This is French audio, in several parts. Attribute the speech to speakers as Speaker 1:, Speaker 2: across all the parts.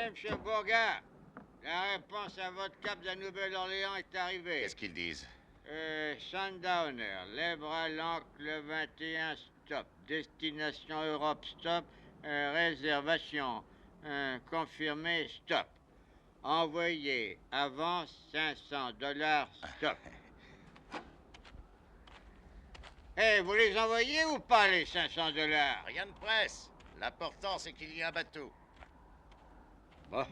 Speaker 1: monsieur Bourgard. La réponse à votre cap de Nouvelle-Orléans est arrivée.
Speaker 2: Qu'est-ce qu'ils disent?
Speaker 1: Sundowner, libre à l'ancre le 21, stop. Destination Europe, stop. Réservation confirmée, stop. Envoyé avant $500, stop. Vous les envoyez ou pas, les $500?
Speaker 2: Rien de presse. L'important, c'est qu'il y ait un bateau.
Speaker 1: Bon.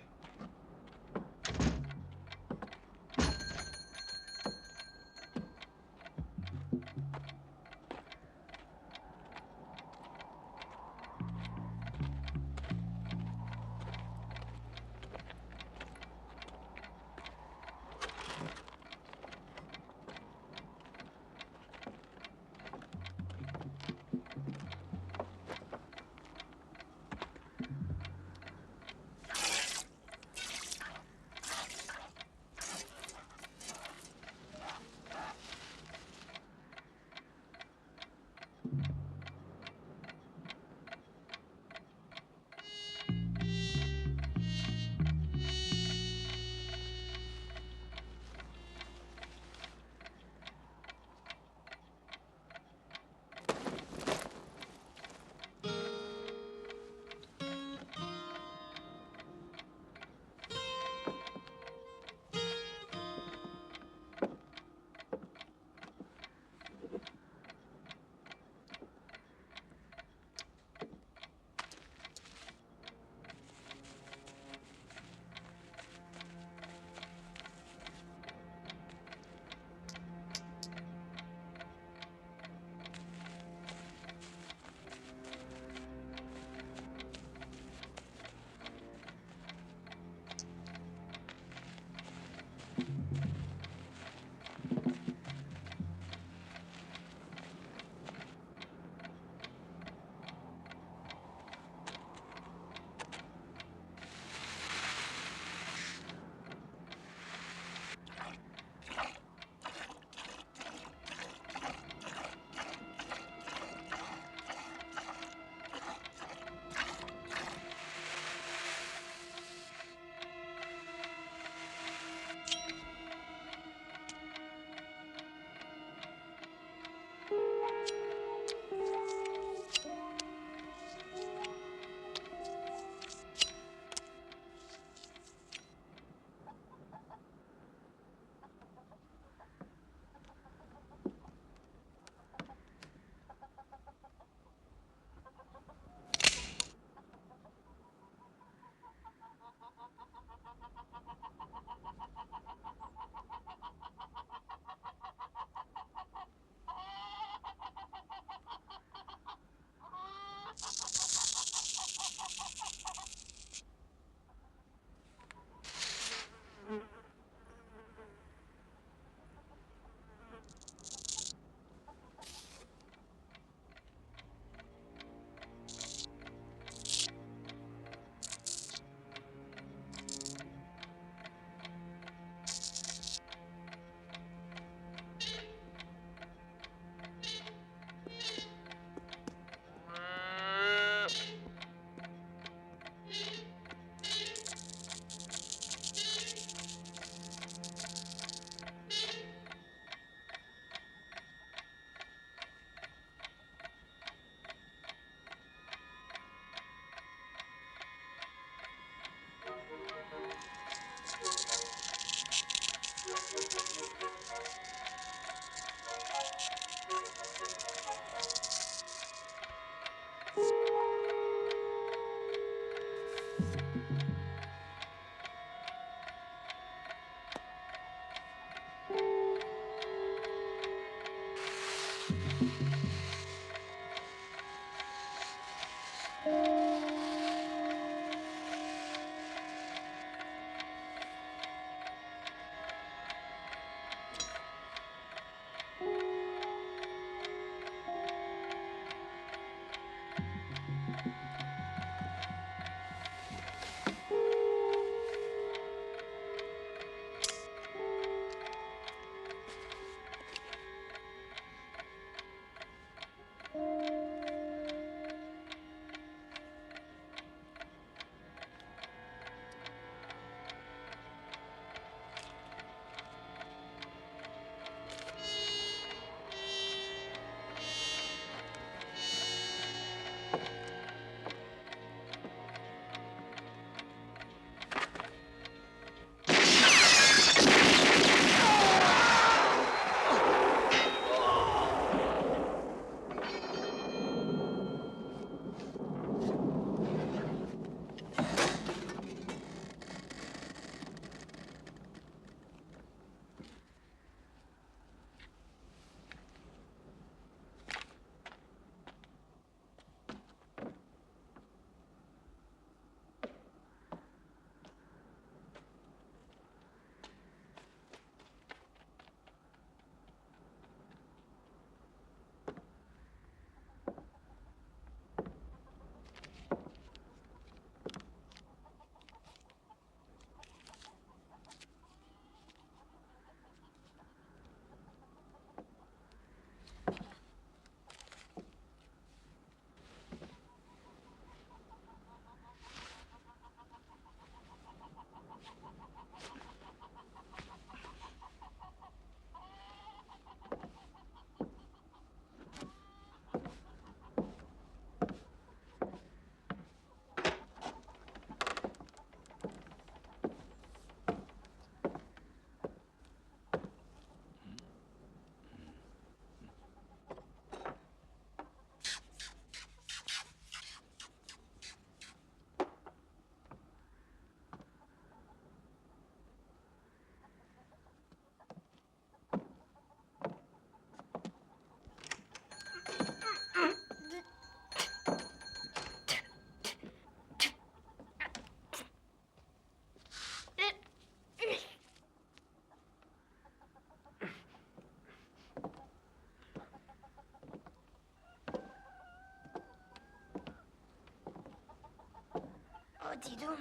Speaker 3: dis donc.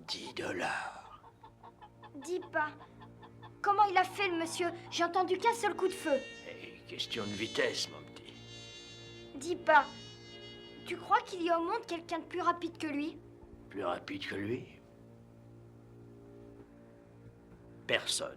Speaker 4: $10.
Speaker 3: Dis pas. Comment il a fait, le monsieur? J'ai entendu qu'un seul coup de feu.
Speaker 4: Question de vitesse, mon petit.
Speaker 3: Dis pas. Tu crois qu'il y a au monde quelqu'un de plus rapide que lui?
Speaker 4: Plus rapide que lui? Personne.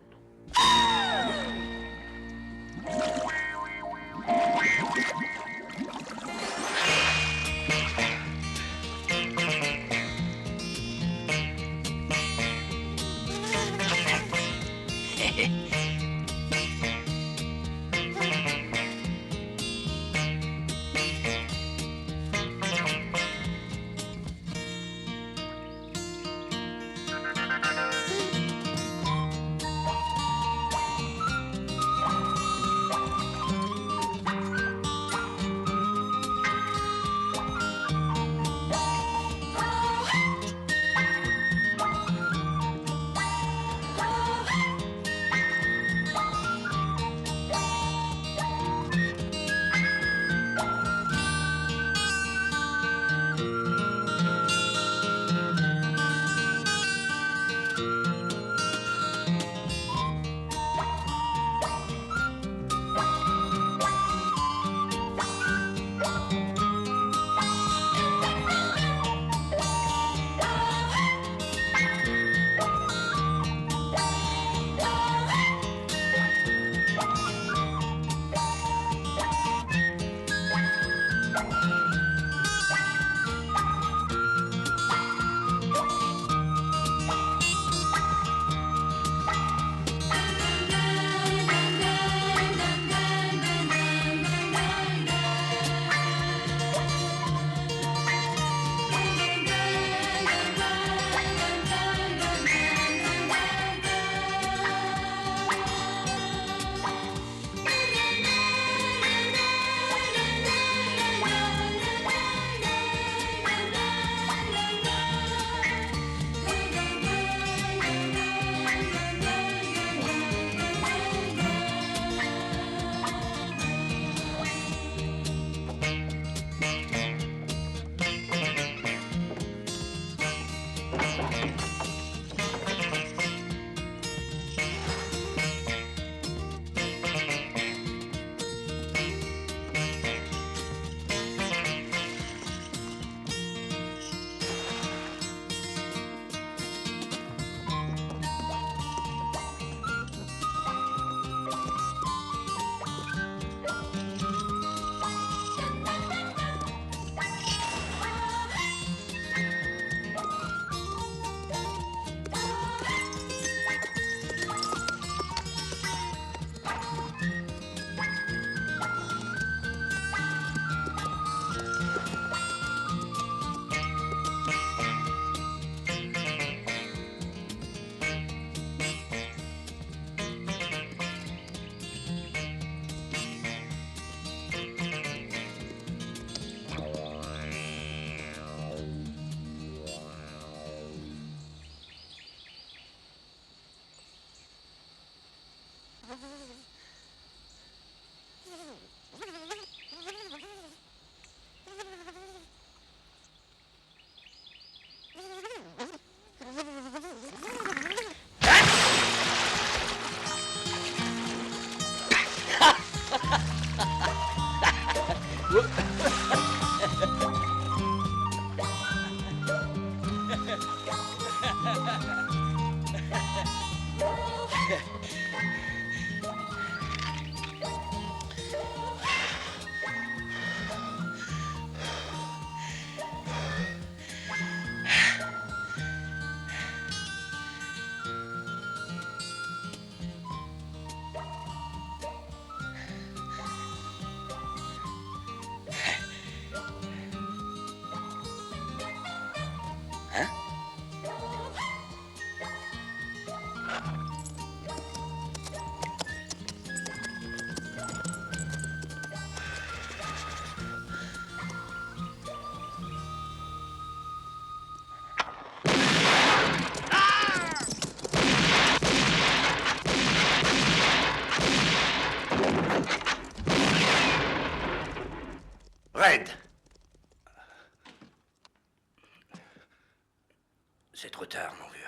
Speaker 4: C'est trop tard, mon vieux.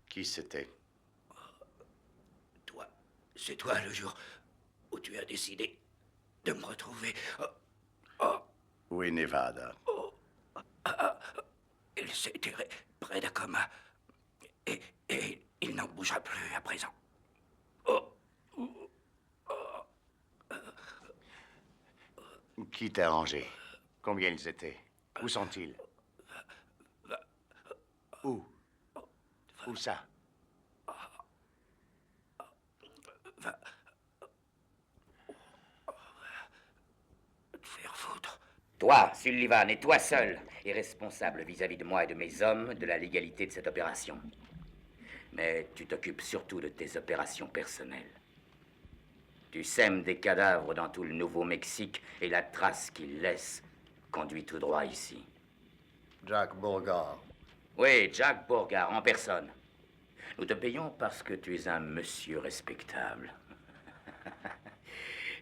Speaker 2: Qui c'était?
Speaker 4: Toi, c'est toi le jour où tu as décidé de me retrouver.
Speaker 2: Où est Nevada?
Speaker 4: Il s'est tiré près d'un coma. Et il n'en bougera plus à présent.
Speaker 2: Qui t'a arrangé? Combien ils étaient? Où sont-ils? Où? Où ça?
Speaker 4: Te faire foutre.
Speaker 5: Toi, Sullivan, et toi seul, est responsable vis-à-vis de moi et de mes hommes de la légalité de cette opération. Mais tu t'occupes surtout de tes opérations personnelles. Tu sèmes des cadavres dans tout le Nouveau-Mexique et la trace qu'ils laissent conduit tout droit ici.
Speaker 2: Jack Beauregard.
Speaker 5: Oui, Jack Beauregard, en personne. Nous te payons parce que tu es un monsieur respectable.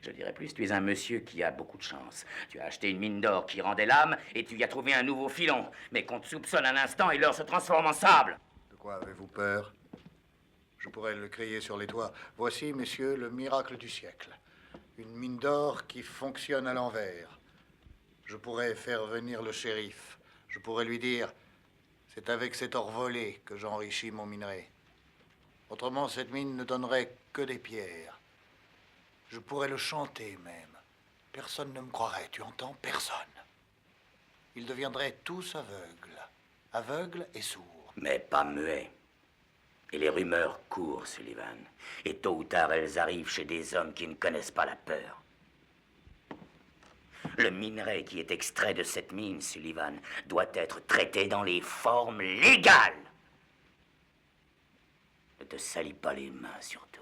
Speaker 5: Je dirais plus, tu es un monsieur qui a beaucoup de chance. Tu as acheté une mine d'or qui rendait l'âme et tu y as trouvé un nouveau filon. Mais qu'on te soupçonne un instant et l'or se transforme en sable.
Speaker 6: De quoi avez-vous peur? Je pourrais le crier sur les toits. Voici, messieurs, le miracle du siècle. Une mine d'or qui fonctionne à l'envers. Je pourrais faire venir le shérif. Je pourrais lui dire, c'est avec cet or volé que j'enrichis mon minerai. Autrement, cette mine ne donnerait que des pierres. Je pourrais le chanter même. Personne ne me croirait, tu entends? Personne. Ils deviendraient tous aveugles. Aveugles et sourds.
Speaker 5: Mais pas muets. Et les rumeurs courent, Sullivan. Et tôt ou tard, elles arrivent chez des hommes qui ne connaissent pas la peur. Le minerai qui est extrait de cette mine, Sullivan, doit être traité dans les formes légales. Ne te salis pas les mains, surtout.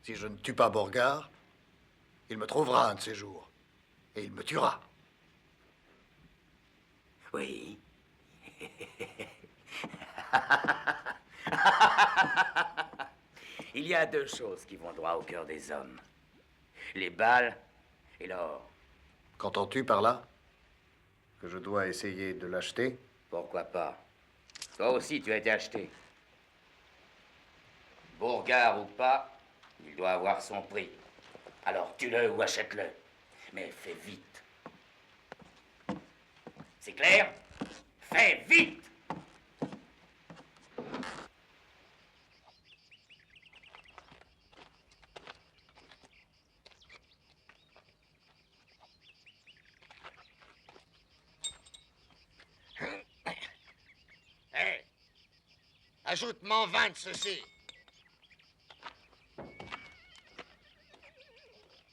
Speaker 6: Si je ne tue pas Beauregard, il me trouvera un de ces jours. Et il me tuera.
Speaker 5: Oui. Il y a deux choses qui vont droit au cœur des hommes. Les balles et l'or.
Speaker 6: Qu'entends-tu par là? Que je dois essayer de l'acheter?
Speaker 5: Pourquoi pas? Toi aussi, tu as été acheté. Beauregard ou pas, il doit avoir son prix. Alors tue-le ou achète-le. Mais fais vite. C'est clair? Fais vite!
Speaker 2: Hé! Ajoute-moi 20 de ceci.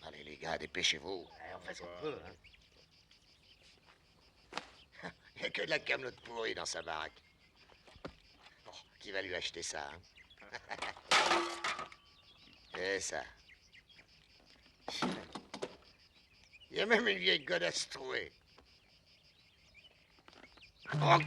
Speaker 2: Allez, les gars, dépêchez-vous.
Speaker 5: On fait ce qu'on peut, hein.
Speaker 2: Il n'y a que de la camelote pourrie dans sa baraque. Oh, qui va lui acheter ça, hein? C'est ça. Il y a même une vieille godasse trouée. Oh.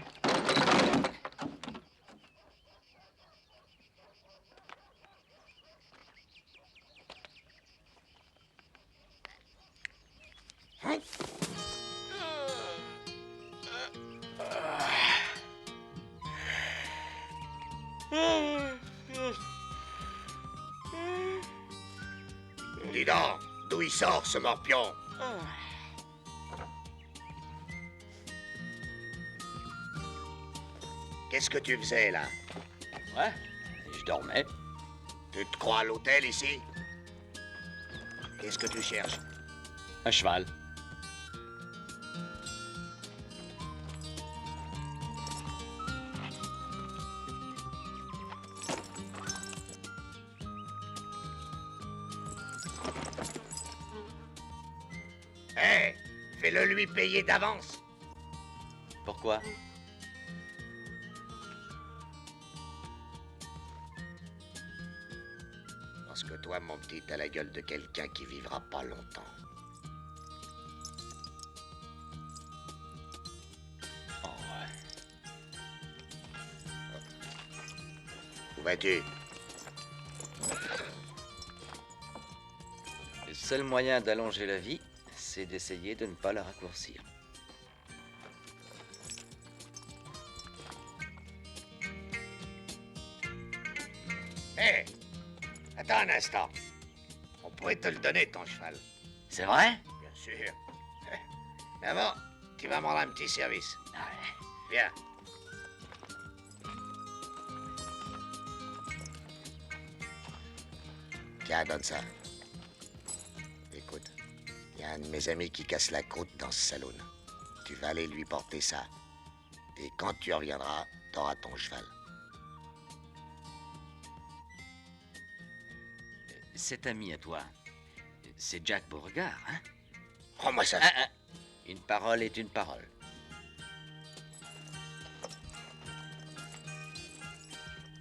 Speaker 2: Dis donc, d'où il sort ce morpion? Qu'est-ce que tu faisais là?
Speaker 7: Ouais, je dormais.
Speaker 2: Tu te crois à l'hôtel ici? Qu'est-ce que tu cherches?
Speaker 7: Un cheval.
Speaker 2: Hé, fais-le lui payer d'avance.
Speaker 7: Pourquoi?
Speaker 2: Parce que toi, mon petit, t'as la gueule de quelqu'un qui vivra pas longtemps.
Speaker 7: Oh, ouais.
Speaker 2: Où vas-tu?
Speaker 7: Le seul moyen d'allonger la vie, c'est d'essayer de ne pas la raccourcir.
Speaker 2: Hé, attends un instant. On pourrait te le donner, ton cheval.
Speaker 7: C'est vrai?
Speaker 2: Bien sûr. Mais avant, tu vas me rendre un petit service. Viens. Tiens, donne ça. Écoute, il y a un de mes amis qui casse la croûte dans ce saloon. Tu vas aller lui porter ça. Et quand tu reviendras, t'auras ton cheval.
Speaker 7: Cet ami à toi, c'est Jack Beauregard, hein?
Speaker 2: Rends-moi ça.
Speaker 7: Ah, ah. Une parole est une parole.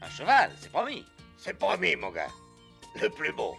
Speaker 7: Un cheval, c'est promis.
Speaker 2: C'est promis, mon gars. Le plus beau.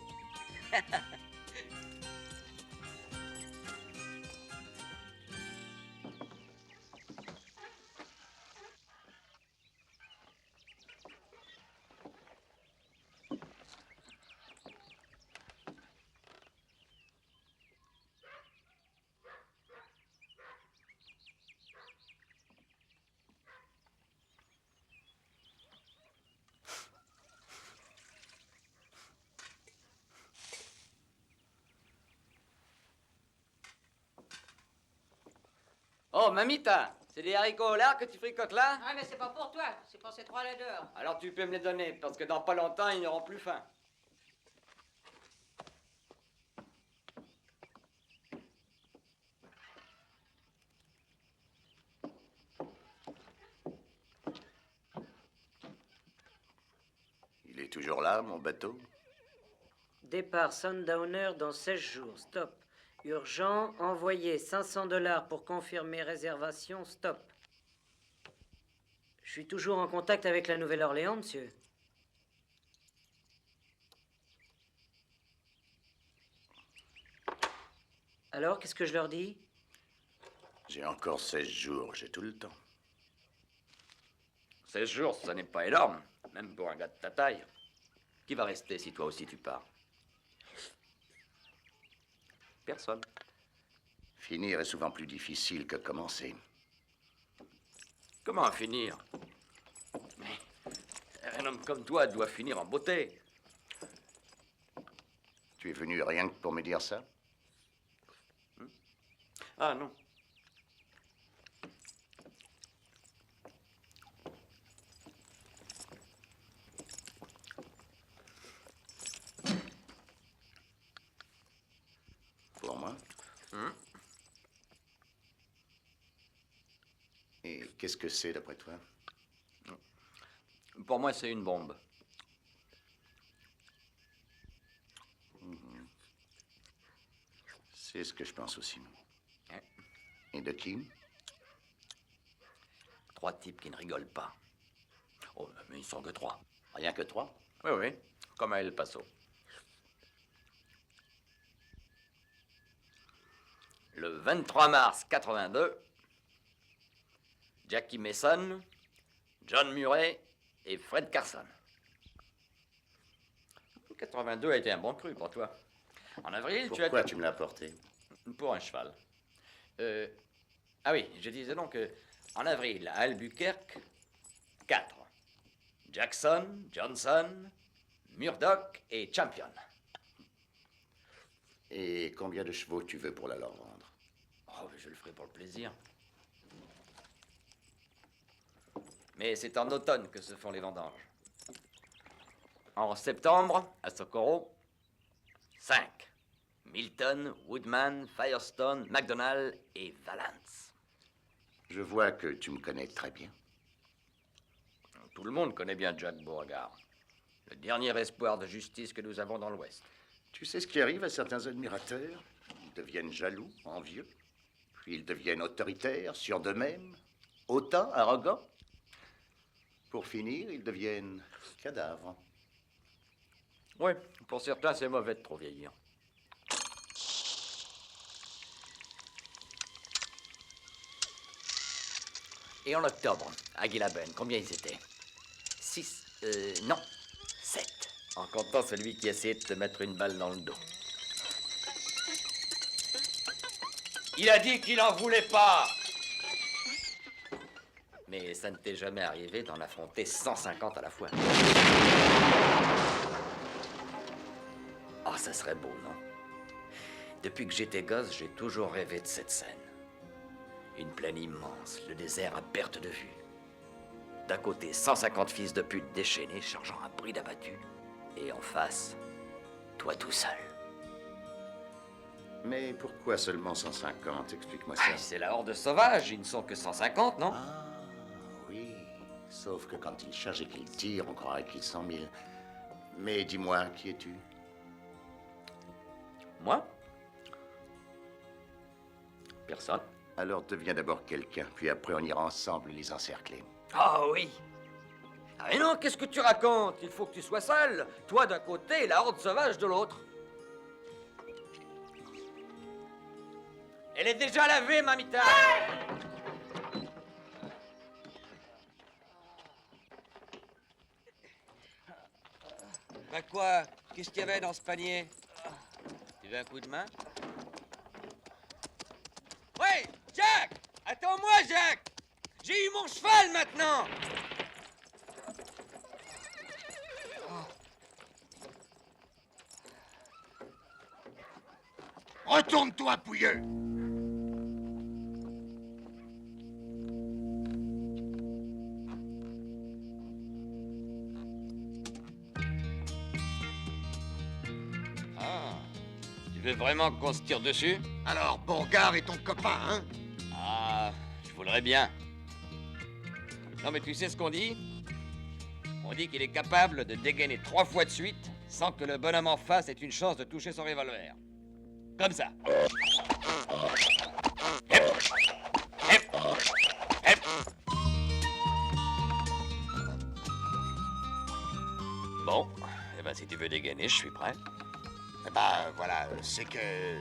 Speaker 8: Oh, mamita, c'est des haricots au lard que tu fricotes là?
Speaker 9: Ah, mais c'est pas pour toi, c'est pour ces trois là dehors.
Speaker 8: Alors tu peux me les donner, parce que dans pas longtemps, ils n'auront plus faim.
Speaker 4: Il est toujours là, mon bateau?
Speaker 9: Départ Sundowner dans 16 jours, stop. Urgent, envoyer $500 pour confirmer réservation, stop. Je suis toujours en contact avec la Nouvelle-Orléans, monsieur. Alors, qu'est-ce que je leur dis?
Speaker 4: J'ai encore 16 jours, j'ai tout le temps.
Speaker 8: 16 jours, ça n'est pas énorme, même pour un gars de ta taille. Qui va rester si toi aussi tu pars? Personne.
Speaker 4: Finir est souvent plus difficile que commencer.
Speaker 8: Comment finir? Mais un homme comme toi doit finir en beauté.
Speaker 4: Tu es venu rien que pour me dire ça?
Speaker 8: Ah non.
Speaker 4: Pour moi? Et qu'est-ce que c'est, d'après toi?
Speaker 8: Pour moi, c'est une bombe.
Speaker 4: C'est ce que je pense aussi.
Speaker 8: Hein?
Speaker 4: Et de qui?
Speaker 8: 3 types qui ne rigolent pas. Oh, mais ils sont que 3.
Speaker 4: Rien que 3?
Speaker 8: Oui, oui, comme à El Paso. Le 23 mars 82, Jackie Mason, John Murray et Fred Carson. 82 a été un bon cru pour toi. En avril,
Speaker 4: Pourquoi tu me l'as apporté?
Speaker 8: Pour un cheval. Ah oui, je disais donc que en avril, à Albuquerque, 4. Jackson, Johnson, Murdoch et Champion.
Speaker 4: Et combien de chevaux tu veux pour la leur vendre?
Speaker 8: Oh, je le ferai pour le plaisir. Mais c'est en automne que se font les vendanges. En septembre, à Socorro, 5. Milton, Woodman, Firestone, McDonald et Valance.
Speaker 4: Je vois que tu me connais très bien.
Speaker 8: Tout le monde connaît bien Jack Beauregard, le dernier espoir de justice que nous avons dans l'Ouest.
Speaker 10: Tu sais ce qui arrive à certains admirateurs? Ils deviennent jaloux, envieux, puis ils deviennent autoritaires, sûrs d'eux-mêmes, hautains, arrogants. Pour finir, ils deviennent cadavres.
Speaker 8: Oui, pour certains, c'est mauvais de trop vieillir. Et en octobre, à Guilaben, combien ils étaient? 6, non, 7. En comptant celui qui essayait de te mettre une balle dans le dos. Il a dit qu'il en voulait pas. Mais ça ne t'est jamais arrivé d'en affronter 150 à la fois. Oh, ça serait beau, non? Depuis que j'étais gosse, j'ai toujours rêvé de cette scène. Une plaine immense, le désert à perte de vue. D'un côté, 150 fils de pute déchaînés chargeant un bride abattu. Et en face, toi tout seul.
Speaker 10: Mais pourquoi seulement 150? Explique-moi ça.
Speaker 8: Ah, c'est la horde sauvage, ils ne sont que 150, non?
Speaker 10: Ah, oui. Sauf que quand ils chargent et qu'ils tirent, on croirait qu'ils sont 1000. Mais dis-moi, qui es-tu?
Speaker 8: Moi? Personne.
Speaker 10: Alors deviens d'abord quelqu'un, puis après on ira ensemble les encercler.
Speaker 8: Ah oui. Ah mais non, qu'est-ce que tu racontes? Il faut que tu sois seul. Toi d'un côté et la horde sauvage de l'autre. Elle est déjà lavée, mamita.
Speaker 11: Bah quoi? Qu'est-ce qu'il y avait dans ce panier? Tu veux un coup de main? Ouais, Jack! Attends-moi, Jack! J'ai eu mon cheval maintenant!
Speaker 2: Retourne-toi, pouilleux!
Speaker 11: Ah, tu veux vraiment qu'on se tire dessus?
Speaker 2: Alors, Bourgard est ton copain, hein?
Speaker 11: Ah, je voudrais bien. Non, mais tu sais ce qu'on dit? On dit qu'il est capable de dégainer 3 fois de suite sans que le bonhomme en face ait une chance de toucher son revolver. Comme ça. Hep. Hep. Hep. Bon, eh ben si tu veux dégainer, je suis prêt.
Speaker 2: Eh ben, voilà, c'est que...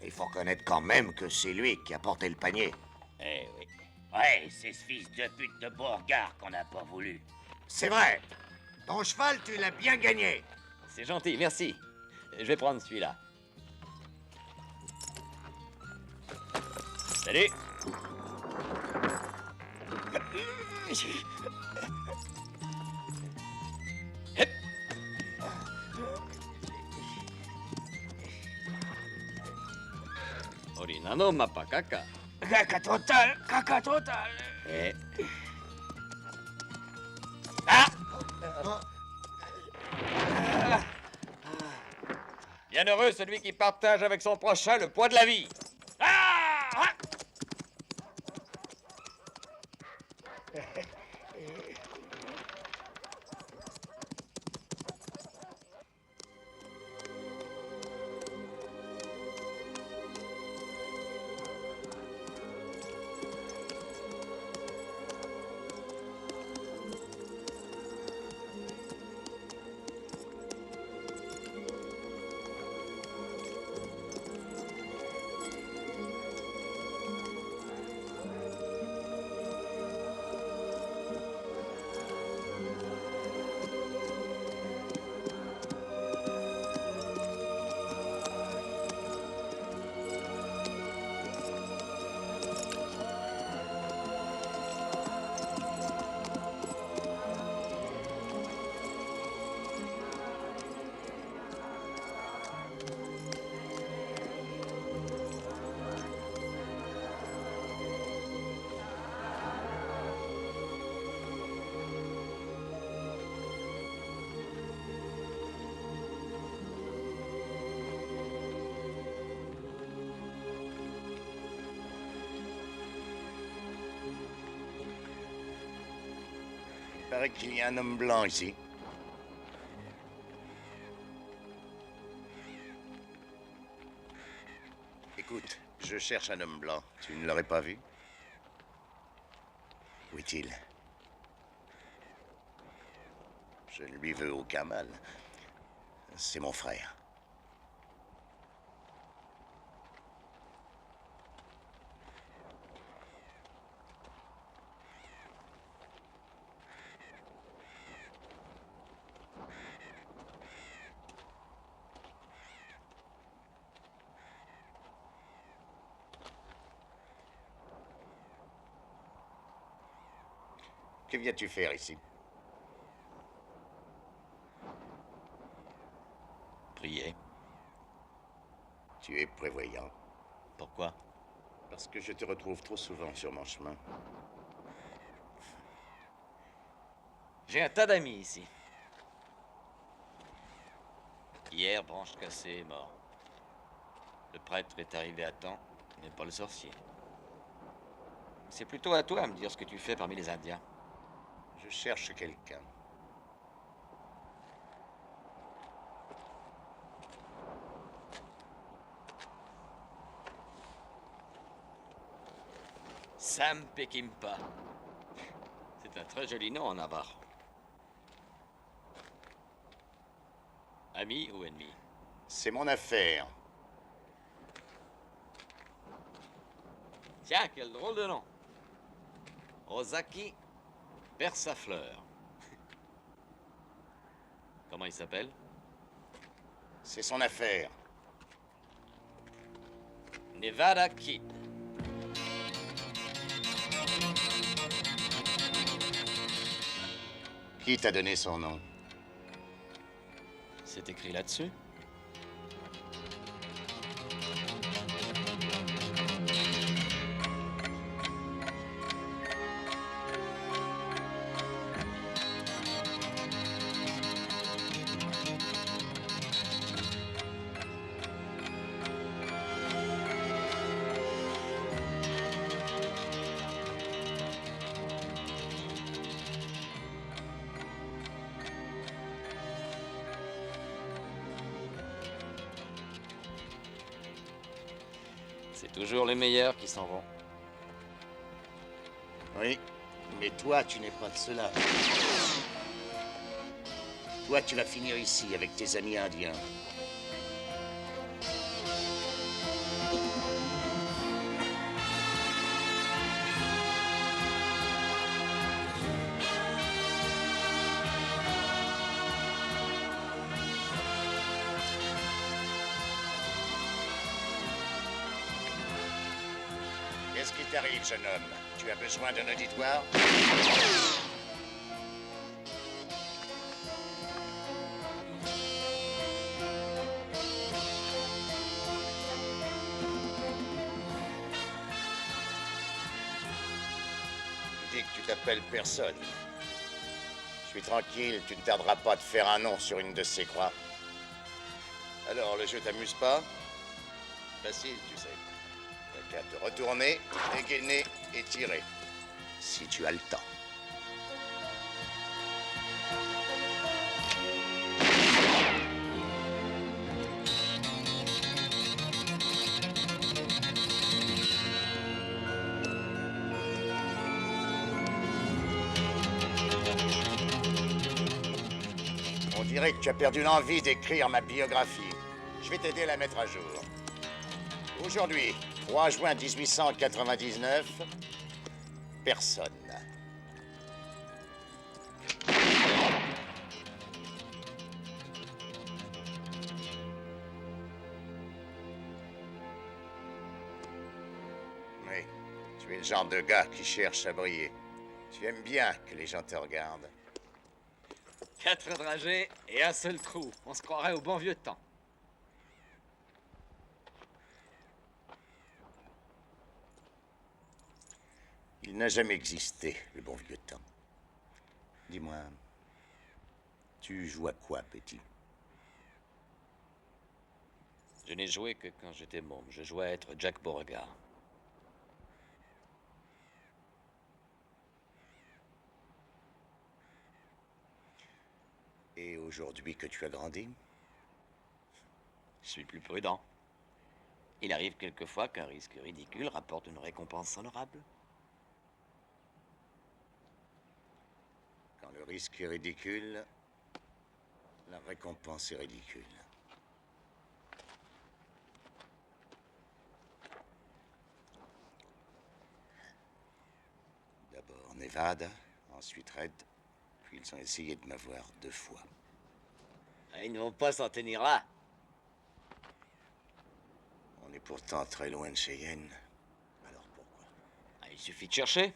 Speaker 2: Il faut reconnaître quand même que c'est lui qui a porté le panier.
Speaker 5: Eh oui. Ouais, c'est ce fils de pute de Beauregard qu'on n'a pas voulu.
Speaker 2: C'est vrai. Ton cheval, tu l'as bien gagné.
Speaker 11: C'est gentil, merci. Je vais prendre celui-là. Salut. Hep. Orinano mapa caca.
Speaker 5: Caca total, caca total.
Speaker 11: Eh.
Speaker 5: Ah!
Speaker 11: Bienheureux celui qui partage avec son prochain le poids de la vie.
Speaker 5: Ah! Ah!
Speaker 2: Il paraît qu'il y a un homme blanc ici.
Speaker 10: Écoute, je cherche un homme blanc. Tu ne l'aurais pas vu?
Speaker 2: Où est-il?
Speaker 10: Je ne lui veux aucun mal.
Speaker 2: C'est mon frère.
Speaker 10: Que viens-tu faire ici?
Speaker 11: Prier.
Speaker 10: Tu es prévoyant.
Speaker 11: Pourquoi?
Speaker 10: Parce que je te retrouve trop souvent sur mon chemin.
Speaker 11: J'ai un tas d'amis ici. Hier, Branche Cassée est mort. Le prêtre est arrivé à temps, mais pas le sorcier. C'est plutôt à toi à me dire ce que tu fais parmi les Indiens.
Speaker 10: Je cherche quelqu'un.
Speaker 11: Sam Peckinpah. C'est un très joli nom en navarre. Ami ou ennemi?
Speaker 10: C'est mon affaire.
Speaker 11: Tiens, quel drôle de nom. Ozaki perd sa fleur. Comment il s'appelle?
Speaker 10: C'est son affaire.
Speaker 11: Nevada Kid.
Speaker 10: Qui t'a donné son nom?
Speaker 11: C'est écrit là-dessus? C'est toujours les meilleurs qui s'en vont.
Speaker 10: Oui, mais toi, tu n'es pas de cela. Toi, tu vas finir ici avec tes amis indiens. Qu'est-ce qui t'arrive, jeune homme? Tu as besoin d'un auditoire? Tu dis que tu t'appelles personne. Je suis tranquille, tu ne tarderas pas de faire un nom sur une de ces croix. Alors, le jeu t'amuse pas? Facile, tu sais. T'as qu'à te retourner, dégainer et tirer. Si tu as le temps. On dirait que tu as perdu l'envie d'écrire ma biographie. Je vais t'aider à la mettre à jour. Aujourd'hui, 3 juin 1899, personne. Oui, tu es le genre de gars qui cherche à briller. Tu aimes bien que les gens te regardent.
Speaker 11: 4 dragées et un seul trou. On se croirait au bon vieux temps.
Speaker 10: Il n'a jamais existé, le bon vieux temps. Dis-moi, tu joues à quoi, petit?
Speaker 11: Je n'ai joué que quand j'étais môme. Je jouais à être Jack Beauregard.
Speaker 10: Et aujourd'hui que tu as grandi?
Speaker 11: Je suis plus prudent. Il arrive quelquefois qu'un risque ridicule rapporte une récompense honorable.
Speaker 2: Quand le risque est ridicule, la récompense est ridicule. D'abord Nevada, ensuite Red, puis ils ont essayé de m'avoir 2 fois.
Speaker 11: Ah, ils ne vont pas s'en tenir là.
Speaker 2: On est pourtant très loin de Cheyenne. Alors pourquoi?
Speaker 11: Ah, il suffit de chercher.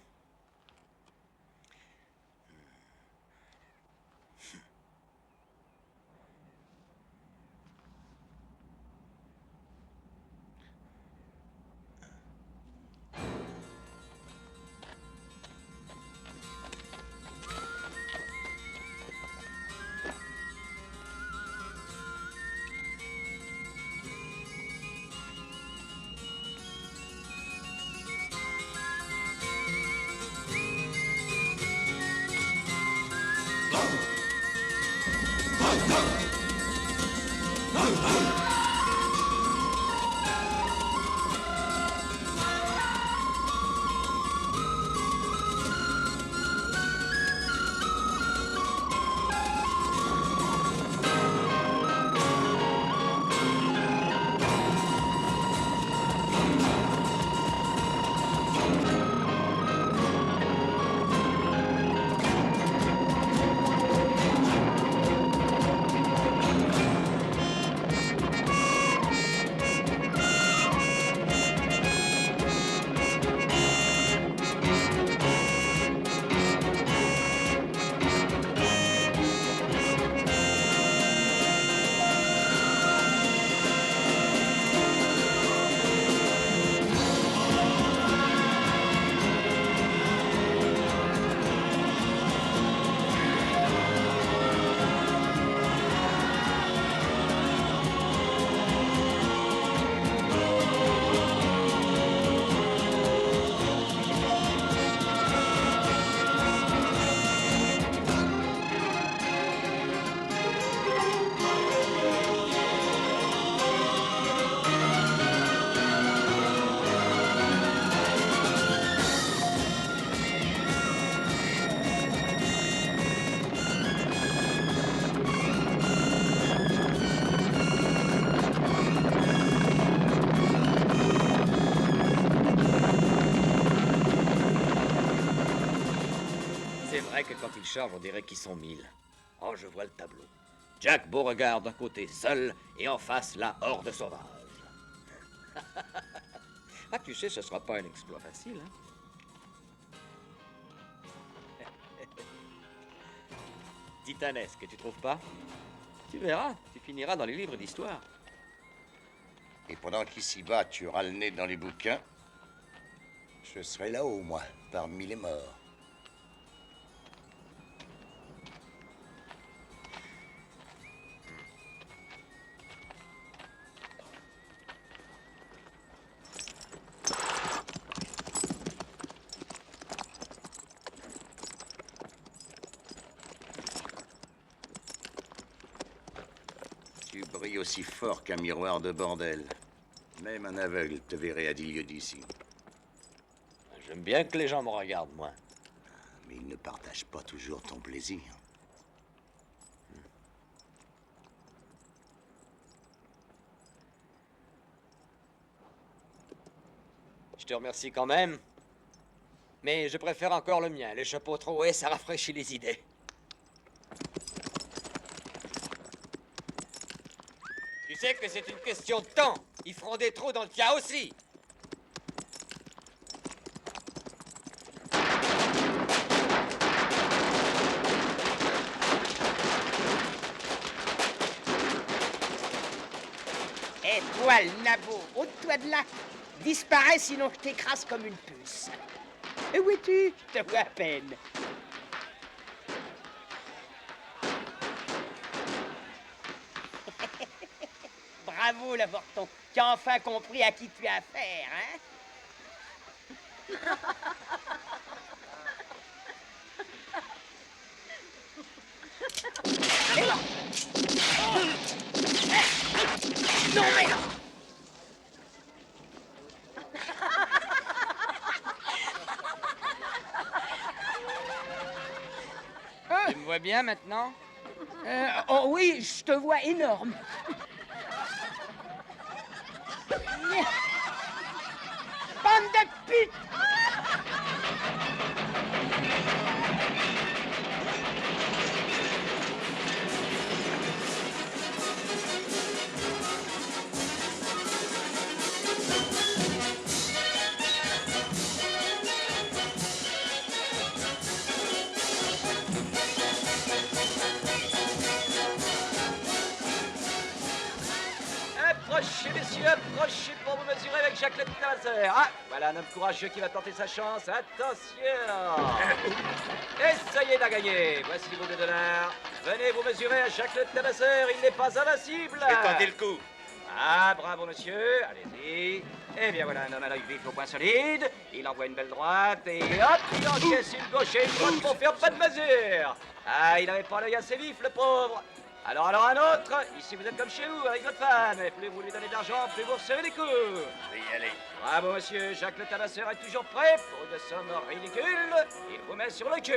Speaker 11: C'est vrai que quand ils chargent, on dirait qu'ils sont 1000. Oh, je vois le tableau. Jack Beauregard d'un côté seul, et en face, la horde sauvage. Ah, tu sais, ce sera pas un exploit facile, hein? Titanesque, tu trouves pas? Tu verras, tu finiras dans les livres d'histoire.
Speaker 2: Et pendant qu'ici-bas, tu auras le nez dans les bouquins, je serai là-haut, moi, parmi les morts. Tu brilles aussi fort qu'un miroir de bordel. Même un aveugle te verrait à 10 lieues d'ici.
Speaker 11: J'aime bien que les gens me regardent, moi.
Speaker 2: Mais ils ne partagent pas toujours ton plaisir.
Speaker 11: Je te remercie quand même. Mais je préfère encore le mien. Le chapeau trop haut, ça rafraîchit les idées. Tu sais que c'est une question de temps. Ils feront des trous dans le tien aussi.
Speaker 12: Hé, toi, le nabot, ôte-toi de là. Disparais, sinon je t'écrase comme une puce. Où es-tu? Je te vois à peine. Bravo, l'avorton. Tu as enfin compris à qui tu as affaire, hein? Non, mais...
Speaker 11: bien maintenant?
Speaker 12: Oh oui, je te vois énorme. Bande de putes!
Speaker 8: Approchez, messieurs, approchez pour vous mesurer avec Jacques le Tabasseur. Ah, voilà un homme courageux qui va tenter sa chance. Attention! Essayez de la gagner. Voici vos $2. Venez vous mesurer à Jacques le Tabasseur, il n'est pas invincible.
Speaker 11: Je vais tenter le coup.
Speaker 8: Ah, bravo, monsieur. Allez-y. Eh bien, voilà un homme à l'œil vif au point solide. Il envoie une belle droite et hop, il encaisse une gauche et une droite pour faire pas de mesure. Ah, il n'avait pas l'œil assez vif, le pauvre. Alors, un autre. Ici, vous êtes comme chez vous, avec votre femme. Et plus vous lui donnez d'argent, plus vous recevez des coups.
Speaker 11: Oui, allez.
Speaker 8: Bravo, monsieur. Jacques le Tabasseur est toujours prêt pour une somme ridicule. Il vous met sur le cul.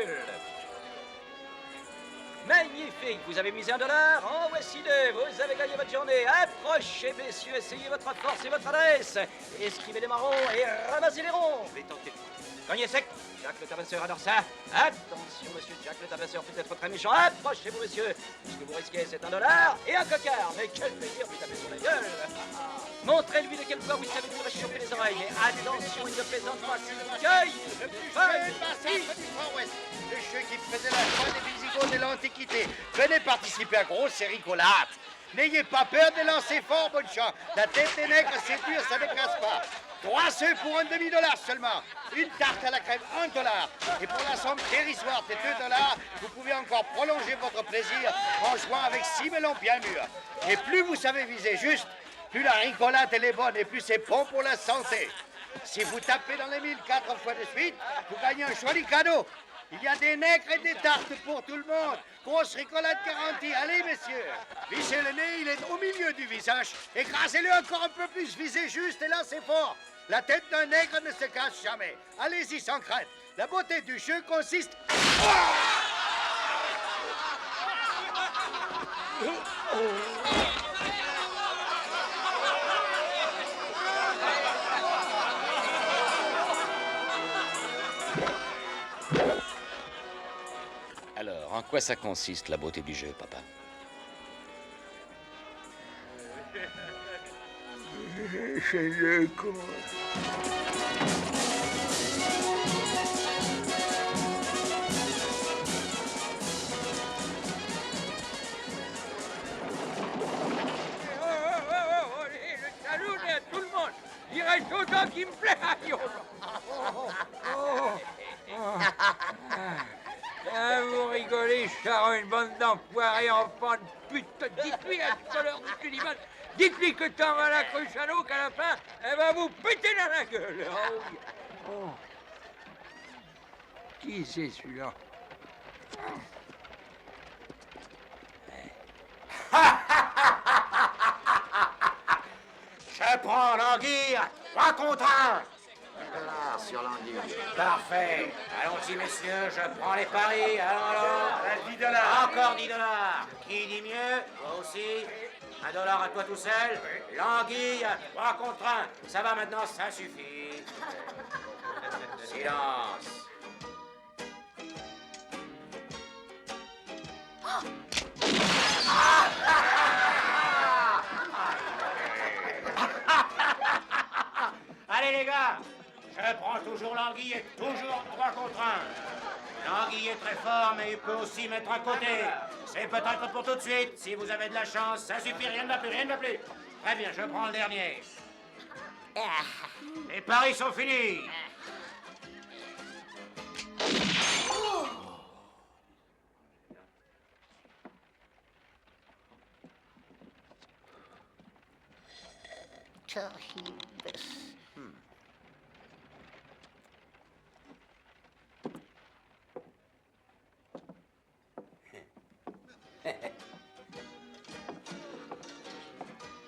Speaker 8: Magnifique, vous avez misé $1, en voici 2, vous avez gagné votre journée. Approchez, messieurs, essayez votre force et votre adresse. Escrivez des marrons et ramassez les ronds. Je vais tenter. Gagnez sec. Jacques le Tabasseur adore ça. Attention, monsieur Jacques le Tabasseur peut être très méchant. Approchez-vous, monsieur. Ce que vous risquez, c'est $1 et un cocard. Mais quel plaisir de lui taper sur la gueule. Montrez-lui de quel poids vous savez vous réchauffer les oreilles. Mais attention, il ne plaisante pas s'il vous cueille.
Speaker 10: Le plus jeune massacre du Far West. Le jeu qui faisait la foi des Visigoths de l'Antiquité. Venez participer à grosse série collate. N'ayez pas peur de lancer fort, bonne chance. La tête des nègres, c'est dur, ça ne casse pas. 3 œufs pour un demi-dollar seulement. Une tarte à la crème, $1. Et pour la somme dérisoire de $2, vous pouvez encore prolonger votre plaisir en jouant avec 6 melons bien mûrs. Et plus vous savez viser juste, plus la rigolade elle est bonne et plus c'est bon pour la santé. Si vous tapez dans les 1000 4 fois de suite, vous gagnez un joli cadeau. Il y a des nègres et des tartes pour tout le monde. Grosse rigolade garantie. Allez, messieurs. Visez le nez, il est au milieu du visage. Écrasez-le encore un peu plus, visez juste et là, c'est fort. La tête d'un nègre ne se casse jamais. Allez-y sans crainte. La beauté du jeu consiste...
Speaker 7: Alors, en quoi ça consiste, la beauté du jeu, papa?
Speaker 1: C'est le con.
Speaker 4: Allez, le saloon est à tout le monde. Il reste autant qui me plaît. Ah, vous rigolez, Charon, une bande d'enfoirés, enfants de pute. Dites-lui à tout à l'heure du Suliman, dites-lui que t'en vas la cruche à l'eau, qu'à la fin, elle va vous péter dans la gueule. Oh, oui. Oh. Qui c'est celui-là?
Speaker 5: Je prends l'anguille, 3 contre 1. $1 sur l'anguille. Parfait. Allons-y, messieurs, je prends les paris. Allons, $10. Encore $10. Qui dit mieux? Toi aussi. $1 à toi tout seul. L'anguille, 3 contre 1. Ça va maintenant, ça suffit. Silence. Allez les gars, je prends toujours l'anguille et toujours 3 contre 1. L'anguille est très fort, mais il peut aussi mettre un côté. C'est peut-être pour tout de suite. Si vous avez de la chance, ça suffit, rien ne va plus, rien ne va plus. Très bien, je prends le dernier. Les paris sont finis.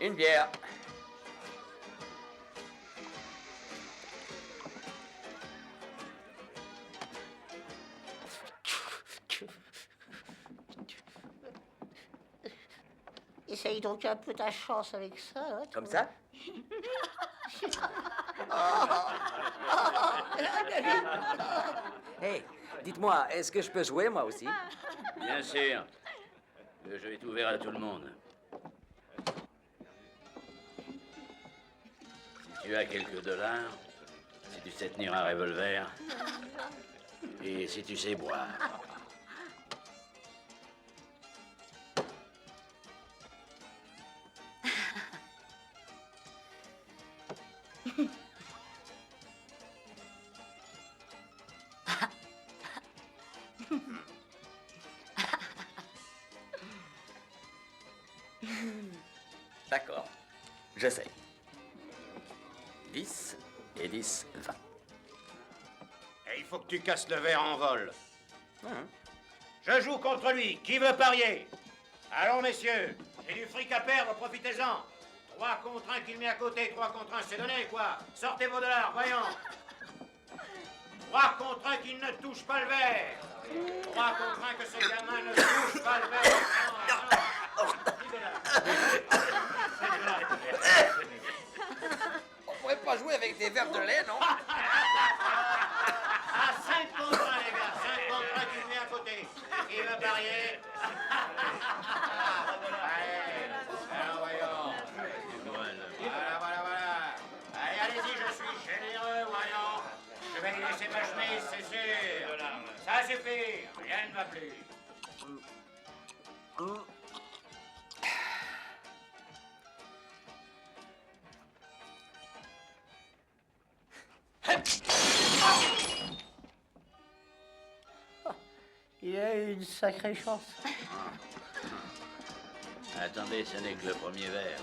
Speaker 5: Une bière.
Speaker 12: Essaye donc un peu ta chance avec ça. Hein,
Speaker 8: Comme ça? Hey, dites-moi, est-ce que je peux jouer moi aussi?
Speaker 5: Bien sûr. Le jeu est ouvert à tout le monde. Si tu as quelques dollars, si tu sais tenir un revolver, et si tu sais boire.
Speaker 8: D'accord, j'essaye. 10 et 10, 20.
Speaker 10: Et il faut que tu casses le verre en vol. Je joue contre lui. Qui veut parier? Allons, messieurs. J'ai du fric à perdre, profitez-en. 3 contre 1 qu'il met à côté. 3 contre 1, c'est donné, quoi. Sortez vos dollars, voyons. 3 contre 1 qu'il ne touche pas le verre. 3 contre 1 que ce gamin ne touche pas le verre.
Speaker 11: On pourrait pas jouer avec des verres de lait, non?
Speaker 10: Ah, 5 contre 1, les gars. 5 contre 1 qu'il met à côté. Qui veut parier? Allez, alors voyons. Voilà. Allez, allez-y, je suis généreux, voyons. Je vais lui laisser ma chemise, c'est sûr. Ça suffit, rien ne va plus.
Speaker 12: Il a eu une sacrée chance.
Speaker 5: Attendez, ce n'est que le premier verre.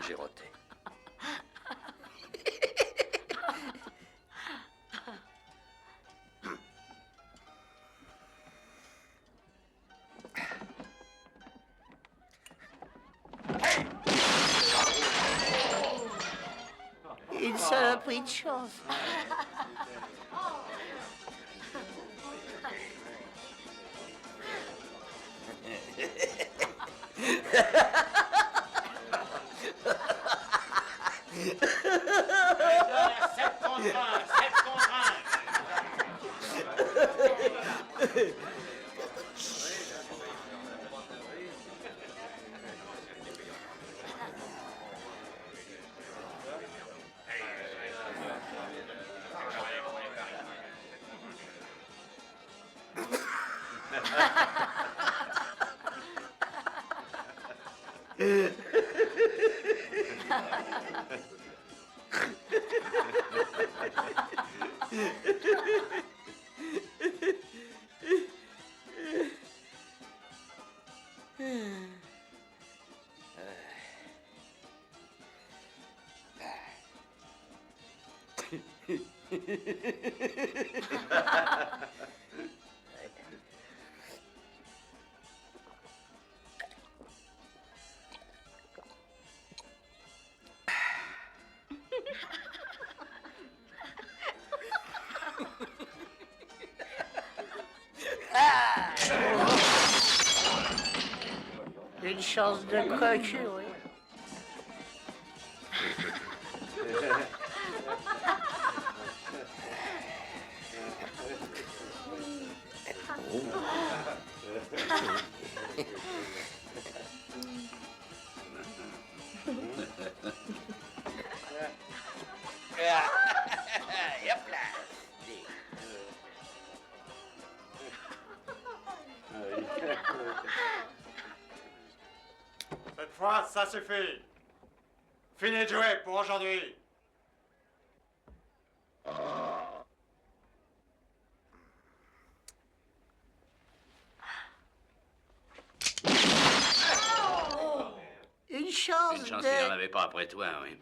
Speaker 8: J'ai roté.
Speaker 12: Une saloperie de chance.
Speaker 10: Allez, 7 contre 1, 7 contre 1.
Speaker 12: Une chance de cocu, oui.
Speaker 5: Et hop là.
Speaker 13: Cette fois, ça suffit. Fini de jouer pour aujourd'hui.
Speaker 10: Une chance
Speaker 5: Une chance qu'il n'y en avait pas après toi, oui.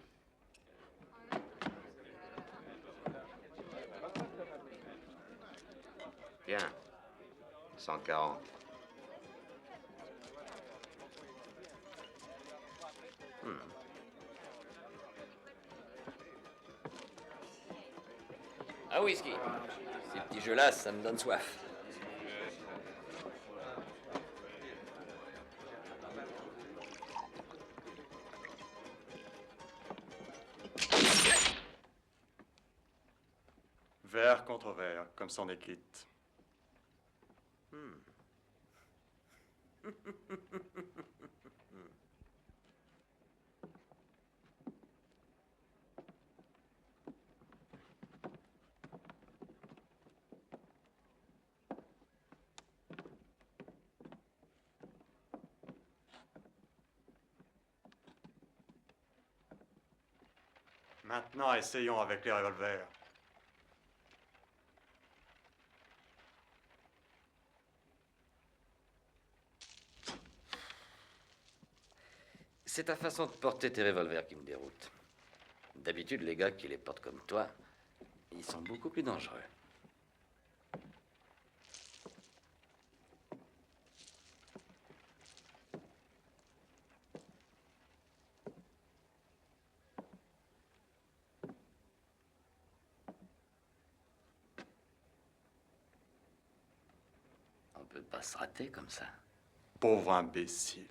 Speaker 2: Tiens, 140.
Speaker 8: Un whisky. Ces petits jeux-là, ça me donne soif.
Speaker 13: Verre contre verre, comme c'en est quitte. Maintenant, essayons avec les revolvers.
Speaker 8: C'est ta façon de porter tes revolvers qui me déroute. D'habitude, les gars qui les portent comme toi, ils sont beaucoup plus dangereux. On peut pas se rater comme ça.
Speaker 13: Pauvre imbécile.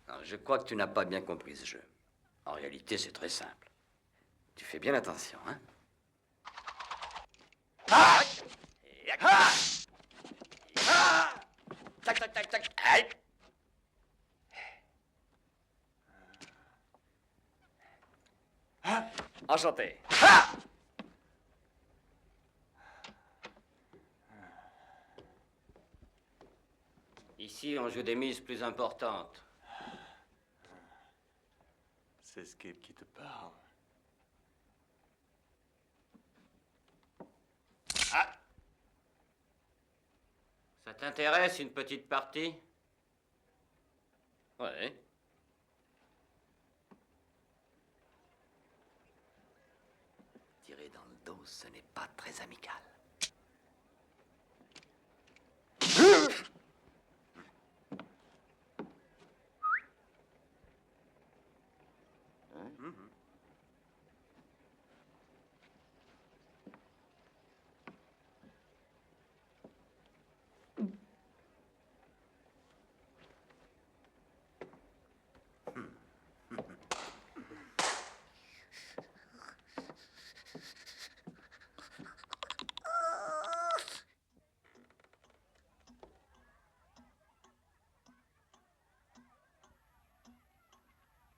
Speaker 8: Alors, je crois que tu n'as pas bien compris ce jeu. En réalité, c'est très simple. Tu fais bien attention, hein?
Speaker 5: Tac, tac, tac, tac. Aïe.
Speaker 8: Enchanté. Ici, on joue des mises plus importantes.
Speaker 13: C'est Skip qui te parle.
Speaker 8: Ça t'intéresse, une petite partie? Ouais. Tirer dans le dos, ce n'est pas très amical.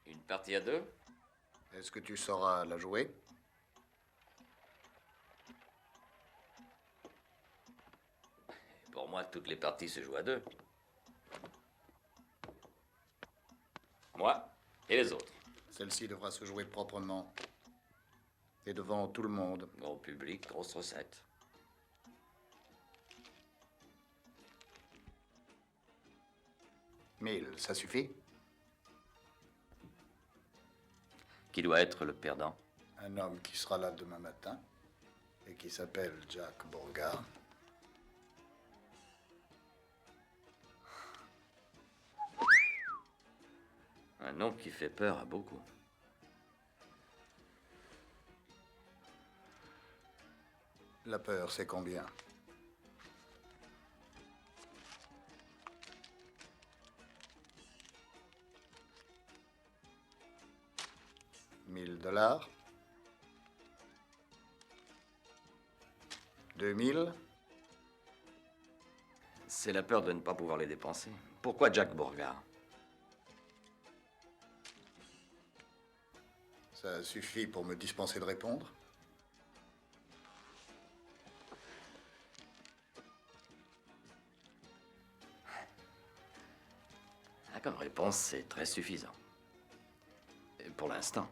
Speaker 8: Une partie à deux?
Speaker 6: Est-ce que tu sauras la jouer?
Speaker 8: Pour moi, toutes les parties se jouent à deux. Moi et les autres.
Speaker 6: Celle-ci devra se jouer proprement. Et devant tout le monde.
Speaker 8: Gros public, grosse recette.
Speaker 6: Mille, ça suffit?
Speaker 8: Qui doit être le perdant?
Speaker 6: Un homme qui sera là demain matin et qui s'appelle Jack Beauregard.
Speaker 8: Un nom qui fait peur à beaucoup.
Speaker 6: La peur, c'est combien? dollars. 2000.
Speaker 8: C'est la peur de ne pas pouvoir les dépenser. Pourquoi Jack Bourgard?
Speaker 6: Ça suffit pour me dispenser de répondre.
Speaker 8: Ah, comme réponse, c'est très suffisant. Et pour l'instant.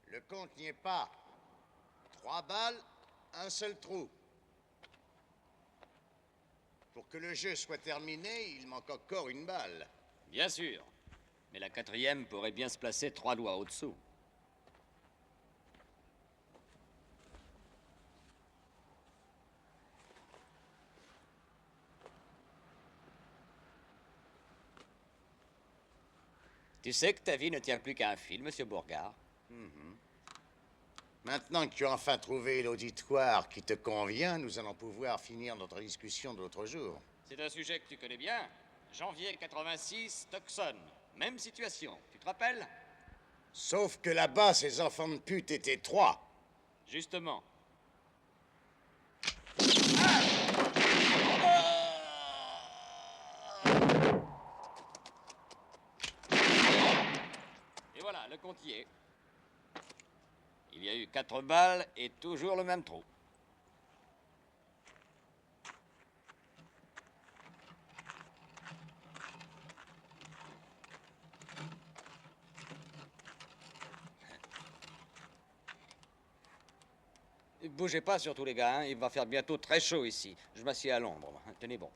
Speaker 2: Le compte n'y est pas. 3 balles, un seul trou. Pour que le jeu soit terminé, il manque encore une balle.
Speaker 11: Bien sûr. Mais la 4e pourrait bien se placer 3 doigts au-dessous. Tu sais que ta vie ne tient plus qu'à un fil, monsieur Bourgard.
Speaker 2: Maintenant que tu as enfin trouvé l'auditoire qui te convient, nous allons pouvoir finir notre discussion de l'autre jour.
Speaker 11: C'est un sujet que tu connais bien. Janvier 86, Tucson. Même situation. Tu te rappelles?
Speaker 2: Sauf que là-bas, ces enfants de pute étaient 3.
Speaker 11: Justement. Et voilà, le compte y est. Il y a eu 4 balles et toujours le même trou. Bougez pas surtout les gars, hein. Il va faire bientôt très chaud ici. Je m'assieds à l'ombre. Tenez bon.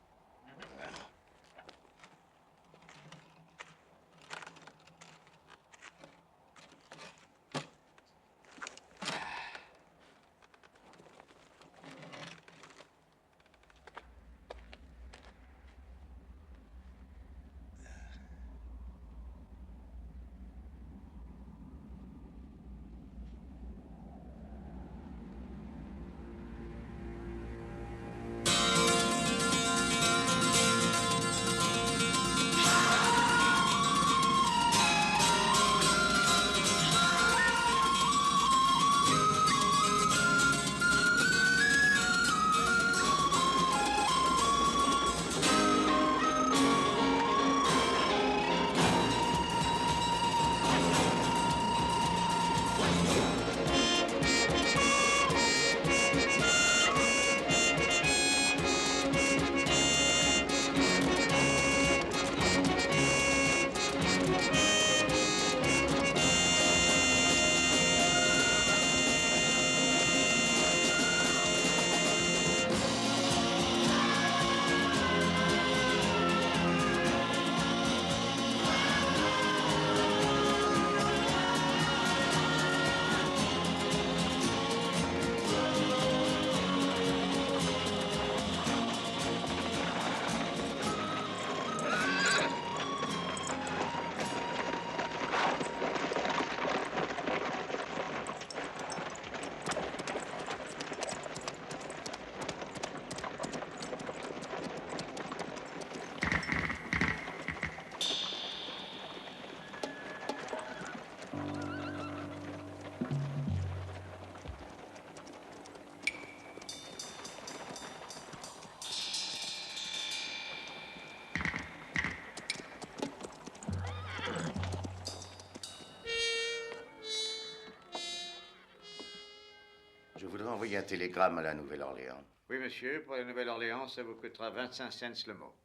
Speaker 10: voudrais envoyer un télégramme à la Nouvelle-Orléans.
Speaker 1: Oui, monsieur, pour la Nouvelle-Orléans, ça vous coûtera 25 cents le mot.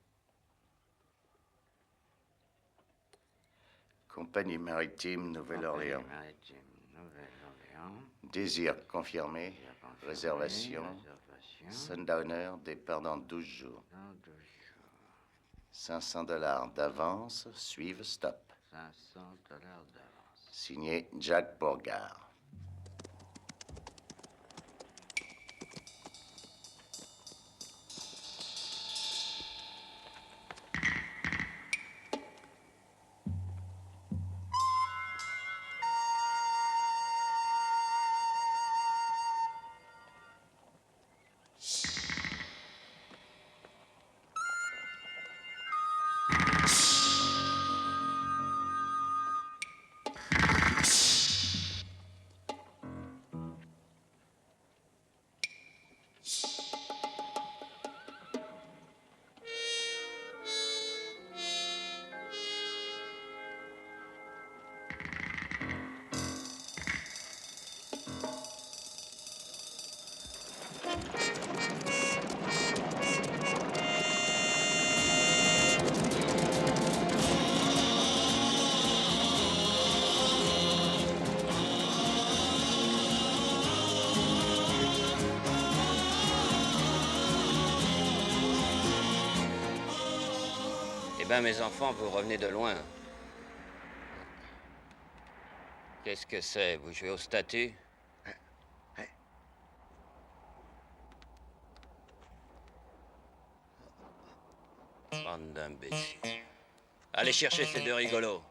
Speaker 10: Compagnie maritime Nouvelle-Orléans.
Speaker 1: Compagnie maritime Nouvelle-Orléans.
Speaker 10: Désir confirmé. Réservation. Sundowner, départ dans 12 jours. 500 $ d'avance, suivent stop.
Speaker 1: 500 $ d'avance.
Speaker 10: Signé Jack Bourgard.
Speaker 11: Eh ben, mes enfants, vous revenez de loin. Qu'est-ce que c'est? Vous jouez aux statues? Bande d'imbéciles. Allez chercher ces deux rigolos.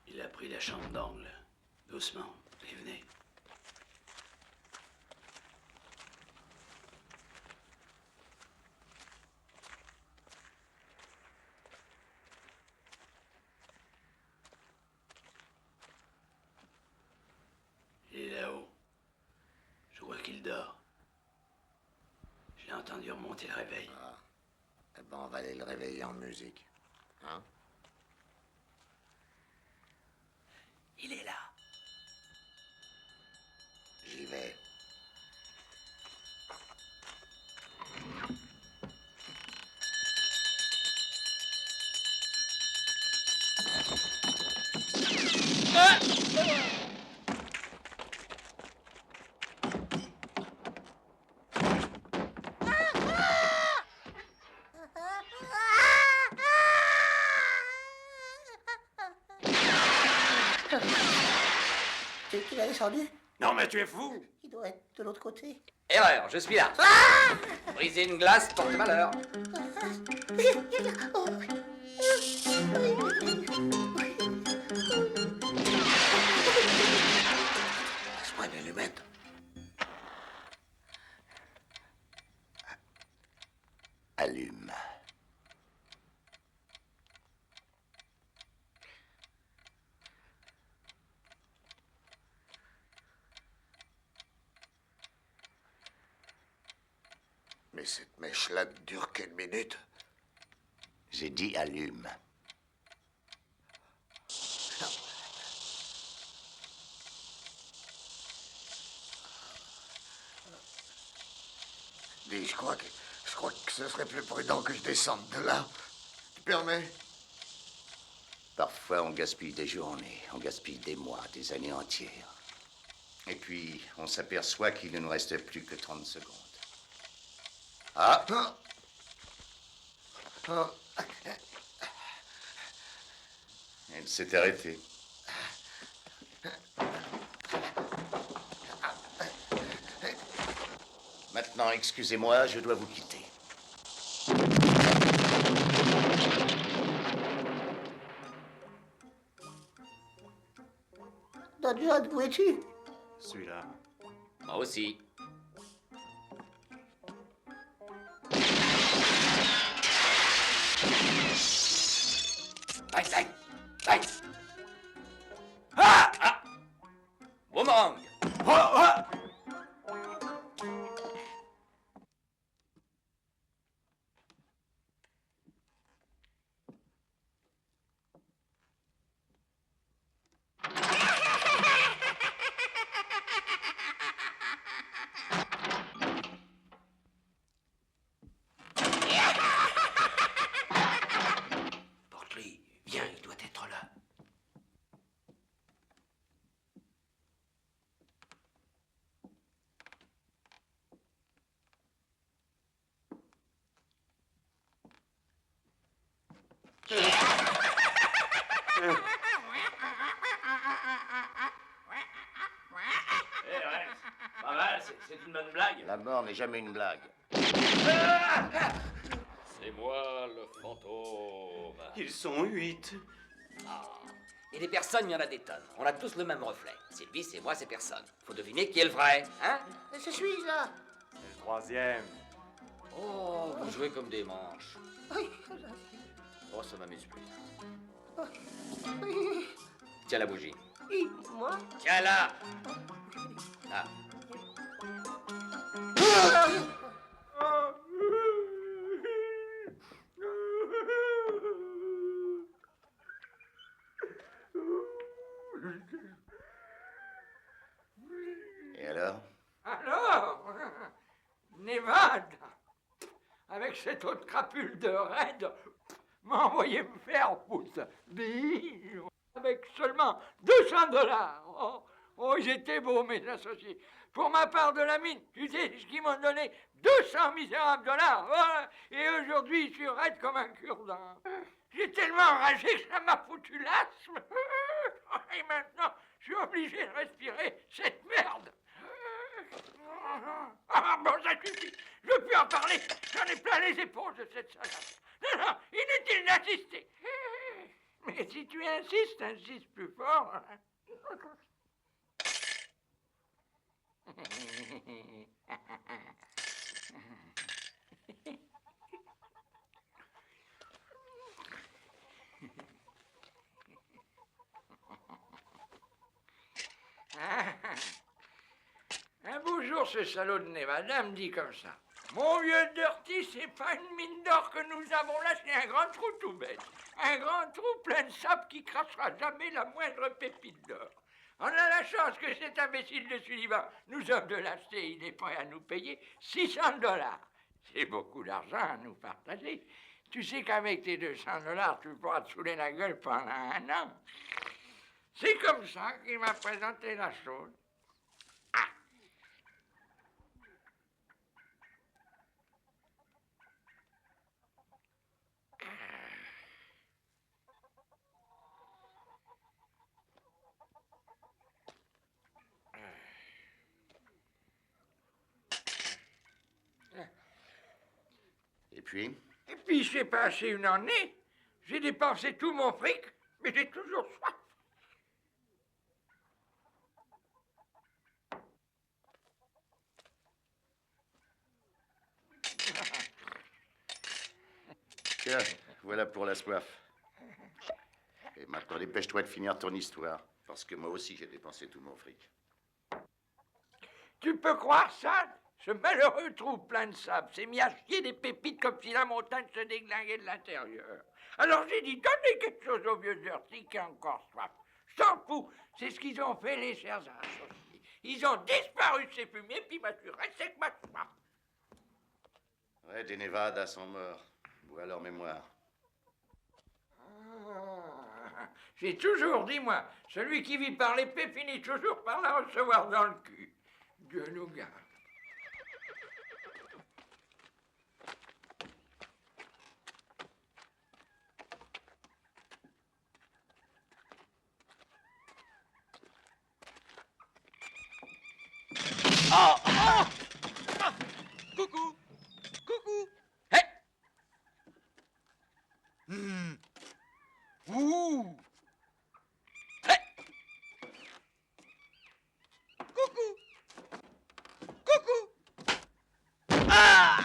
Speaker 14: Il a pris la chambre d'angle. Doucement, et venez. Il est là-haut. Je vois qu'il dort. J'ai entendu remonter le réveil.
Speaker 2: Ah. Eh ben, on va aller le réveiller en musique. Hein?
Speaker 14: Il est là.
Speaker 2: J'y vais.
Speaker 12: Tu l'as descendu?
Speaker 14: Non, mais tu es fou!
Speaker 12: Il doit être de l'autre côté.
Speaker 8: Erreur, je suis là. Briser une glace porte malheur.
Speaker 2: Laisse-moi une allumette.
Speaker 10: Allume.
Speaker 2: Mais cette mèche-là ne dure qu'une minute.
Speaker 10: J'ai dit allume.
Speaker 2: Dis, je crois que ce serait plus prudent que je descende de là. Tu permets?
Speaker 10: Parfois, on gaspille des journées, on gaspille des mois, des années entières. Et puis, on s'aperçoit qu'il ne nous reste plus que 30 secondes. Ah! Elle s'est arrêtée. Maintenant, excusez-moi, je dois vous quitter.
Speaker 12: Don John, où es-tu?
Speaker 13: Celui-là.
Speaker 8: Moi aussi. Bang, bang, bang. Ah, ah. Boomerang. Oh, oh.
Speaker 14: une bonne blague.
Speaker 10: La mort n'est jamais une blague.
Speaker 11: C'est moi le fantôme.
Speaker 14: Ils sont 8.
Speaker 8: Et des personnes, il y en a des tonnes. On a tous le même reflet. C'est lui, c'est moi, c'est personne. Faut deviner qui est le vrai, hein?
Speaker 10: Je suis là.
Speaker 13: C'est le troisième.
Speaker 8: Oh, vous jouez comme des manches. Oh, ça m'amuse plus. Tiens la bougie.
Speaker 12: Moi?
Speaker 8: Tiens là. Ah.
Speaker 10: Et alors?
Speaker 4: Alors, Nevada, avec cette autre crapule de raide, m'a envoyé me faire foutre. Avec seulement 200 $. Oh, oh, ils étaient beaux, mes associés. Pour ma part de la mine, tu sais ce qu'ils m'ont donné? 200 misérables $. Voilà. Et aujourd'hui, je suis raide comme un cure-dent. J'ai tellement enragé que ça m'a foutu l'asthme. Et maintenant, je suis obligé de respirer cette merde. Ah bon, ça suffit. Je veux plus en parler. J'en ai plein les épaules de cette salade. Non, non, inutile d'insister. Mais si tu insistes, insiste plus fort. Un beau jour, ce salaud de Nevada me dit comme ça. Mon vieux Dirty, c'est pas une mine d'or que nous avons là, c'est un grand trou tout bête. Un grand trou plein de sable qui crachera jamais la moindre pépite d'or. On a la chance que cet imbécile de Sullivan nous offre de l'acheter, il est prêt à nous payer 600 $. C'est beaucoup d'argent à nous partager. Tu sais qu'avec tes 200 $, tu pourras te saouler la gueule pendant 1 an. C'est comme ça qu'il m'a présenté la chose.
Speaker 10: Et
Speaker 4: puis, j'ai passé une année. J'ai dépensé tout mon fric, mais j'ai toujours soif.
Speaker 10: Tiens, voilà pour la soif. Et maintenant, dépêche-toi de finir ton histoire. Parce que moi aussi, j'ai dépensé tout mon fric.
Speaker 4: Tu peux croire ça? Ce malheureux trou plein de sable s'est mis à chier des pépites comme si la montagne se déglinguait de l'intérieur. Alors j'ai dit, donnez quelque chose au vieux Dirty qui a encore soif. Je t'en fous, c'est ce qu'ils ont fait les chers associés. Ils ont disparu de ces fumiers, puis m'assurer c'est que ma soif.
Speaker 10: Ouais, des Nevadas sont morts. Bois leur mémoire.
Speaker 4: J'ai toujours dit, moi, celui qui vit par l'épée finit toujours par la recevoir dans le cul. Dieu nous garde.
Speaker 11: Oh, oh, ah, coucou, coucou. Hé. Ouh. Hé. Coucou. Coucou. Ah.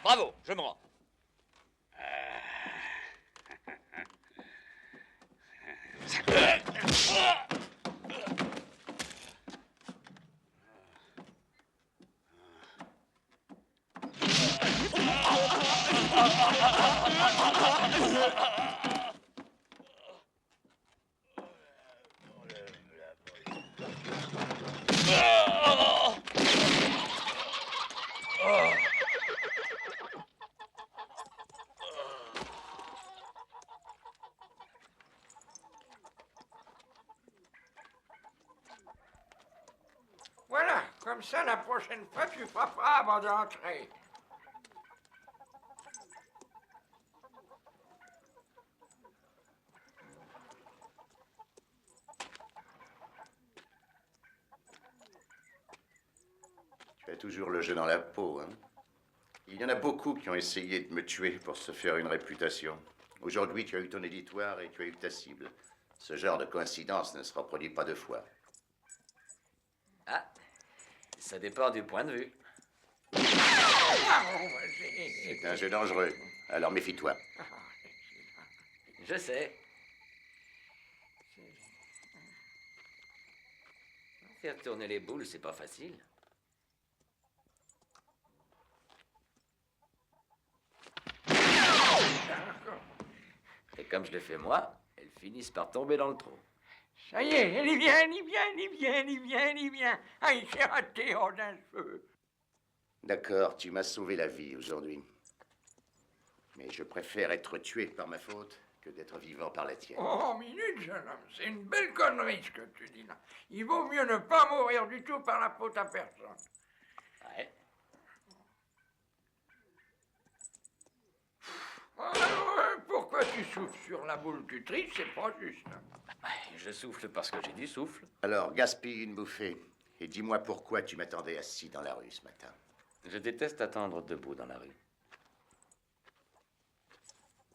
Speaker 11: Bravo, je me rends.
Speaker 4: Voilà, comme ça, la prochaine fois, tu frapperas avant d'entrer.
Speaker 10: Tu as toujours le jeu dans la peau, hein? Il y en a beaucoup qui ont essayé de me tuer pour se faire une réputation. Aujourd'hui, tu as eu ton éditoire et tu as eu ta cible. Ce genre de coïncidence ne se reproduit pas deux fois.
Speaker 8: Ah, ça dépend du point de vue.
Speaker 10: C'est un jeu dangereux, alors méfie-toi.
Speaker 8: Je sais. Faire tourner les boules, c'est pas facile. Et comme je l'ai fait moi, elles finissent par tomber dans le trou.
Speaker 4: Ça y est, elle y vient, elle y vient, elle y vient, elle y vient, elle y vient. Ah, il s'est raté en un feu.
Speaker 10: D'accord, tu m'as sauvé la vie aujourd'hui. Mais je préfère être tué par ma faute que d'être vivant par la tienne.
Speaker 4: Oh, minute, jeune homme, c'est une belle connerie ce que tu dis là. Il vaut mieux ne pas mourir du tout par la faute à personne.
Speaker 8: Ouais.
Speaker 4: Pourquoi tu souffles sur la boule du tri, c'est pas juste.
Speaker 8: Je souffle parce que j'ai du souffle.
Speaker 10: Alors, gaspille une bouffée. Et dis-moi pourquoi tu m'attendais assis dans la rue ce matin.
Speaker 8: Je déteste attendre debout dans la rue.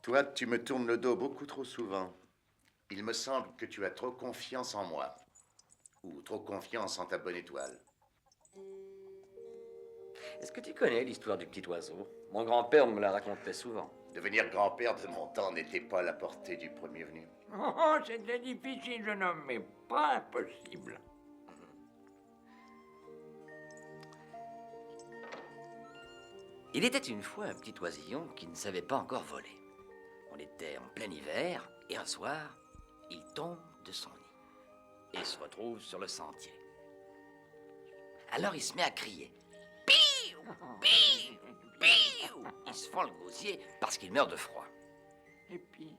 Speaker 10: Toi, tu me tournes le dos beaucoup trop souvent. Il me semble que tu as trop confiance en moi. Ou trop confiance en ta bonne étoile.
Speaker 8: Est-ce que tu connais l'histoire du petit oiseau? Mon grand-père me la racontait souvent.
Speaker 10: Devenir grand-père de mon temps n'était pas à la portée du premier venu.
Speaker 4: Oh, c'était difficile, jeune homme, mais pas impossible.
Speaker 8: Il était une fois un petit oisillon qui ne savait pas encore voler. On était en plein hiver, et un soir, il tombe de son nid et se retrouve sur le sentier. Alors il se met à crier. Piou! Piou! Piou! Il se fend le gosier parce qu'il meurt de froid.
Speaker 4: Et puis,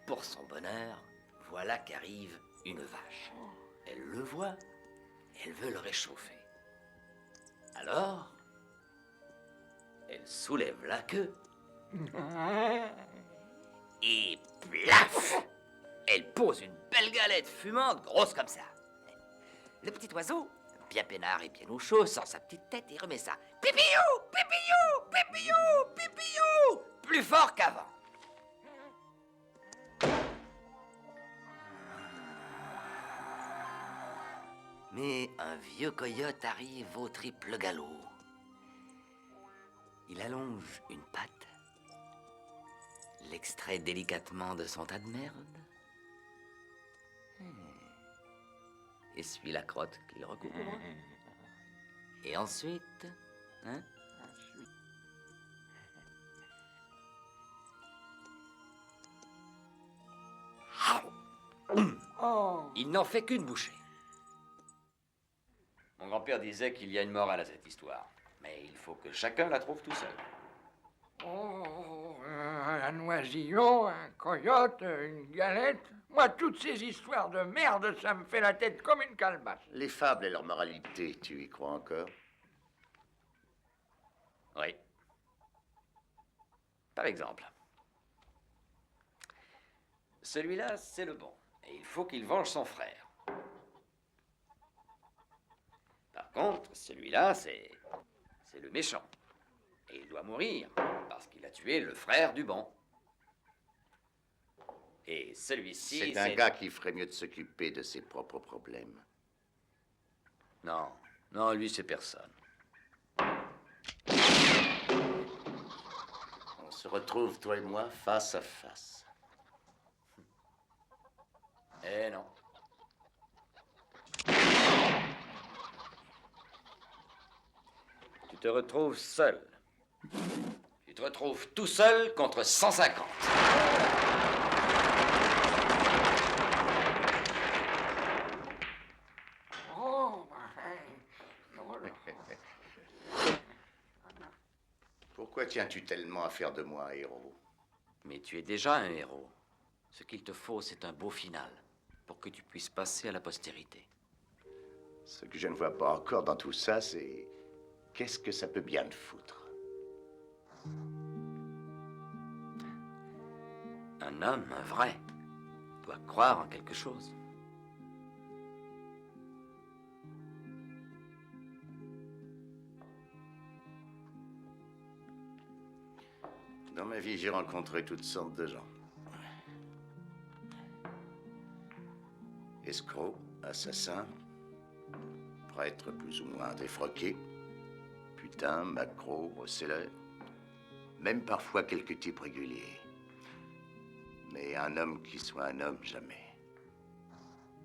Speaker 8: pour son bonheur, voilà qu'arrive une vache. Elle le voit, elle veut le réchauffer. Alors, elle soulève la queue et plaf! Elle pose une belle galette fumante, grosse comme ça. Le petit oiseau, bien peinard et bien au chaud, sort sa petite tête et remet ça. Pipiou! Pipiou! Pipiou! Pipiou! Plus fort qu'avant. Mais un vieux coyote arrive au triple galop. Il allonge une patte, l'extrait délicatement de son tas de merde, essuie la crotte qu'il recouvre, et ensuite, hein?
Speaker 4: Oh.
Speaker 8: Il n'en fait qu'une bouchée. Mon grand-père disait qu'il y a une morale à cette histoire, mais il faut que chacun la trouve tout seul.
Speaker 4: Oh, un oisillon, un coyote, une galette. Moi, toutes ces histoires de merde, ça me fait la tête comme une calebasse.
Speaker 10: Les fables et leur moralité, tu y crois encore?
Speaker 8: Oui. Par exemple, celui-là, c'est le bon, et il faut qu'il venge son frère. Par contre, celui-là, c'est le méchant. Et il doit mourir, parce qu'il a tué le frère du bon. Et celui-ci,
Speaker 10: C'est un gars qui ferait mieux de s'occuper de ses propres problèmes.
Speaker 8: Non, non, lui, c'est personne.
Speaker 10: se retrouve, toi et moi, face à face.
Speaker 8: Eh non. Tu te retrouves seul. Tu te retrouves tout seul contre 150.
Speaker 10: Pourquoi tiens-tu tellement à faire de moi un héros?
Speaker 8: Mais tu es déjà un héros. Ce qu'il te faut, c'est un beau final, pour que tu puisses passer à la postérité.
Speaker 10: Ce que je ne vois pas encore dans tout ça, c'est... Qu'est-ce que ça peut bien te foutre?
Speaker 8: Un homme, un vrai, doit croire en quelque chose.
Speaker 10: Dans ma vie, j'ai rencontré toutes sortes de gens. Escrocs, assassins, prêtres plus ou moins défroqués, putains, macros, recéleurs, même parfois quelques types réguliers. Mais un homme qui soit un homme, jamais.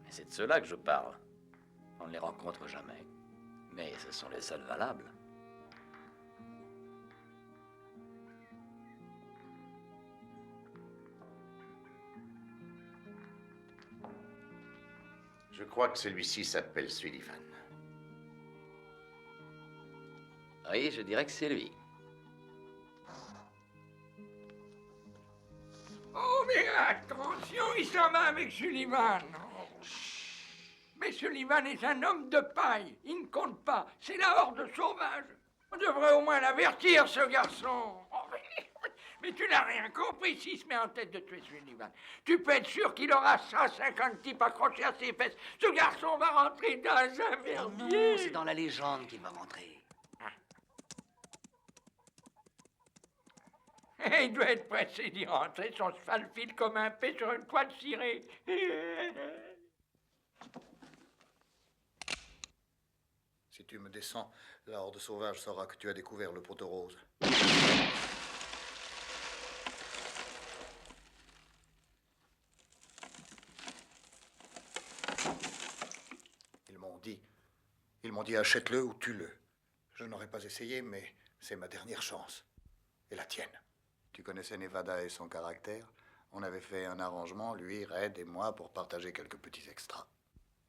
Speaker 8: Mais c'est de ceux-là que je parle. On ne les rencontre jamais. Mais ce sont les seuls valables.
Speaker 10: Je crois que celui-ci s'appelle Sullivan.
Speaker 8: Oui, je dirais que c'est lui.
Speaker 4: Oh, mais attention, il s'en va avec Sullivan. Mais Sullivan est un homme de paille. Il ne compte pas. C'est la horde sauvage. On devrait au moins l'avertir, ce garçon. Oh, mais tu n'as rien compris s'il se met en tête de tuer Sullivan. Tu peux être sûr qu'il aura 150 types accrochés à ses fesses. Ce garçon va rentrer dans un merdier.
Speaker 8: Non, c'est dans la légende qu'il va rentrer.
Speaker 4: Il doit être pressé d'y rentrer. Son cheval file comme un paix sur une toile cirée.
Speaker 6: Si tu me descends, la horde sauvage saura que tu as découvert le poteau rose. Ils m'ont dit achète-le ou tue-le. Je n'aurais pas essayé, mais c'est ma dernière chance. Et la tienne. Tu connaissais Nevada et son caractère. On avait fait un arrangement, lui, Red et moi, pour partager quelques petits extras.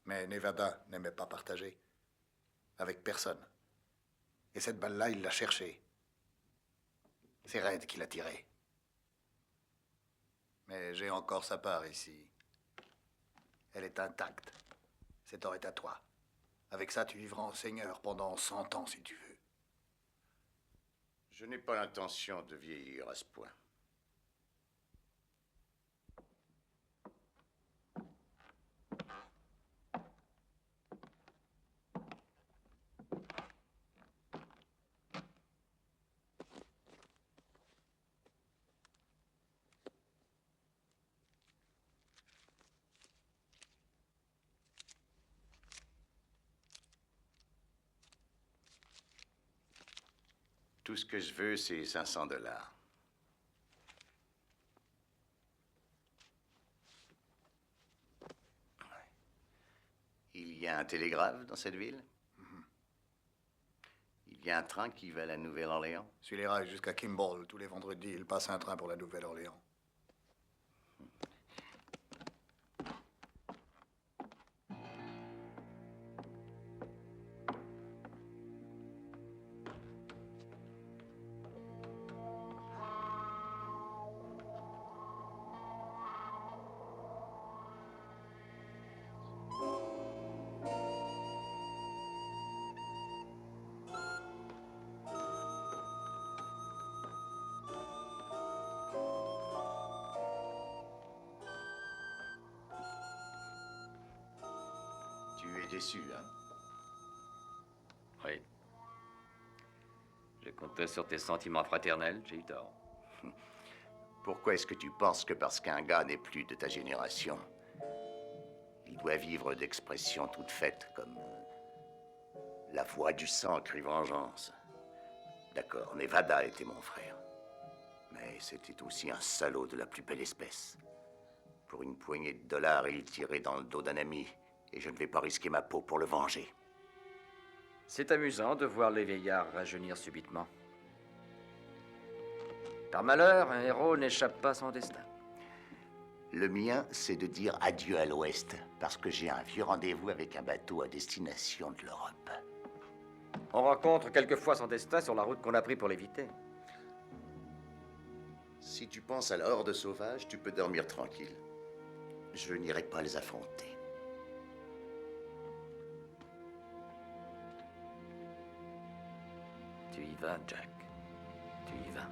Speaker 6: Mais Nevada n'aimait pas partager. Avec personne. Et cette balle-là, il l'a cherchée. C'est Red qui l'a tirée. Mais j'ai encore sa part ici. Elle est intacte. Cet or est à toi. Avec ça, tu vivras en seigneur pendant 100 ans, si tu veux.
Speaker 10: Je n'ai pas l'intention de vieillir à ce point. Tout ce que je veux, c'est 500 $. Il y a un télégraphe dans cette ville? Il y a un train qui va à la Nouvelle-Orléans?
Speaker 6: Suis les rails jusqu'à Kimball. Tous les vendredis, il passe un train pour la Nouvelle-Orléans.
Speaker 10: Tu es déçu, hein?
Speaker 8: Oui. Je comptais sur tes sentiments fraternels, j'ai eu tort.
Speaker 10: Pourquoi est-ce que tu penses que parce qu'un gars n'est plus de ta génération, il doit vivre d'expressions toutes faites comme la voix du sang crie vengeance? D'accord, Nevada était mon frère. Mais c'était aussi un salaud de la plus belle espèce. Pour une poignée de dollars, il tirait dans le dos d'un ami, et je ne vais pas risquer ma peau pour le venger.
Speaker 8: C'est amusant de voir les vieillards rajeunir subitement. Par malheur, un héros n'échappe pas à son destin.
Speaker 10: Le mien, c'est de dire adieu à l'Ouest, parce que j'ai un vieux rendez-vous avec un bateau à destination de l'Europe.
Speaker 8: On rencontre quelquefois son destin sur la route qu'on a pris pour l'éviter.
Speaker 10: Si tu penses à la horde sauvage, tu peux dormir tranquille. Je n'irai pas les affronter.
Speaker 8: Tu y vas, Jack. Tu y vas.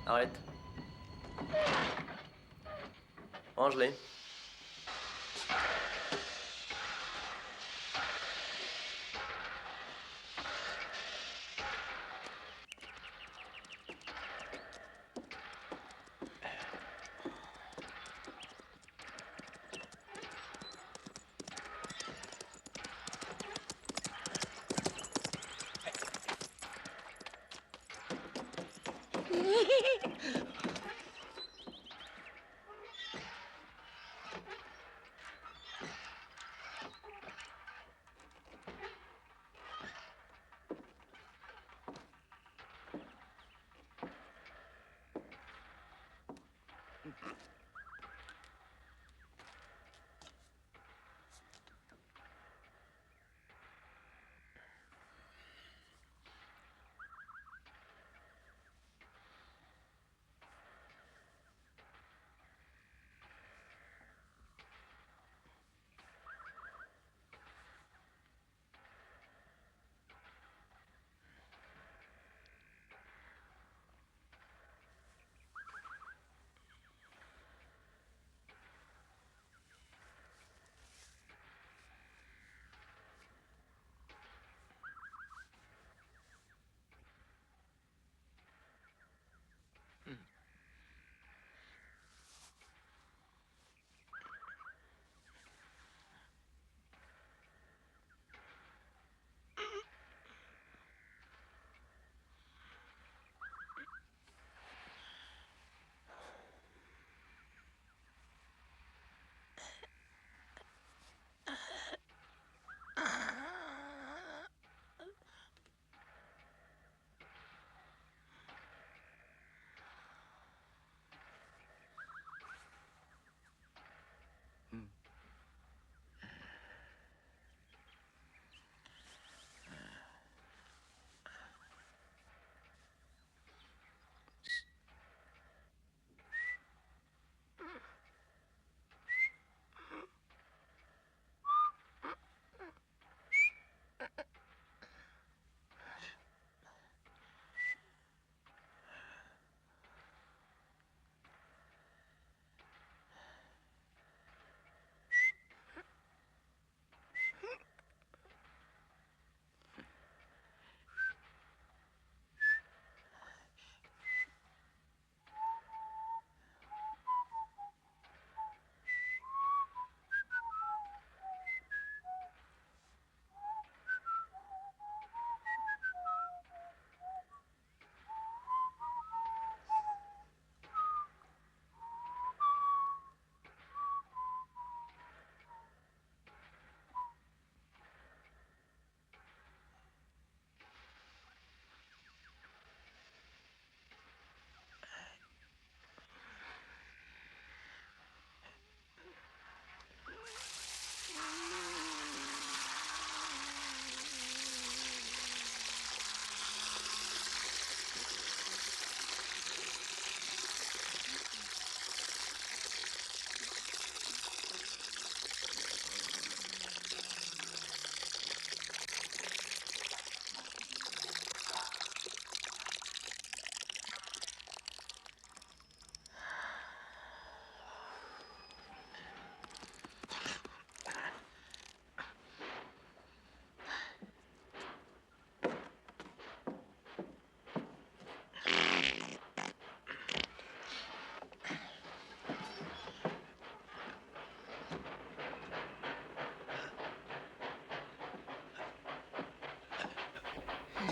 Speaker 7: Arrête. Range-les.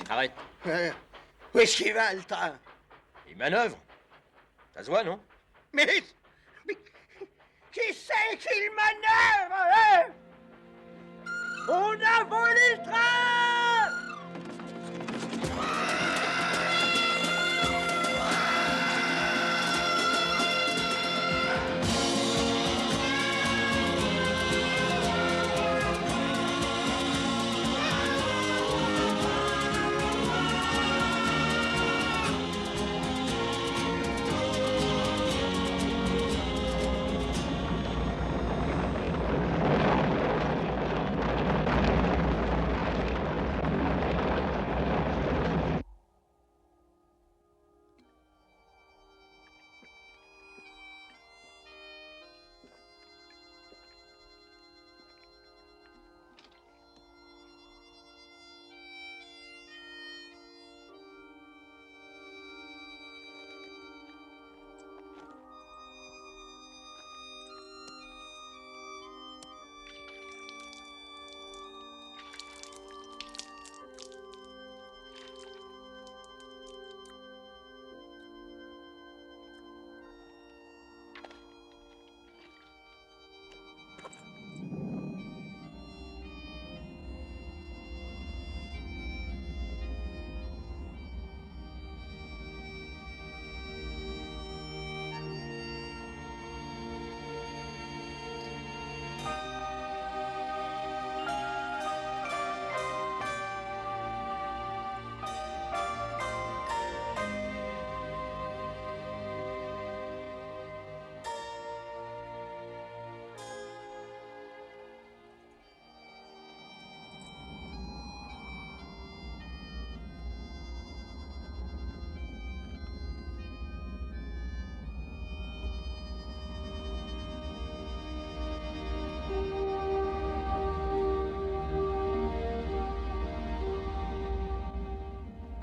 Speaker 11: Arrête.
Speaker 12: Où est-ce qu'il va, le train?
Speaker 11: Il manœuvre. Ça se voit, non?
Speaker 12: Mais qui c'est qui manœuvre, hein? On a volé le train!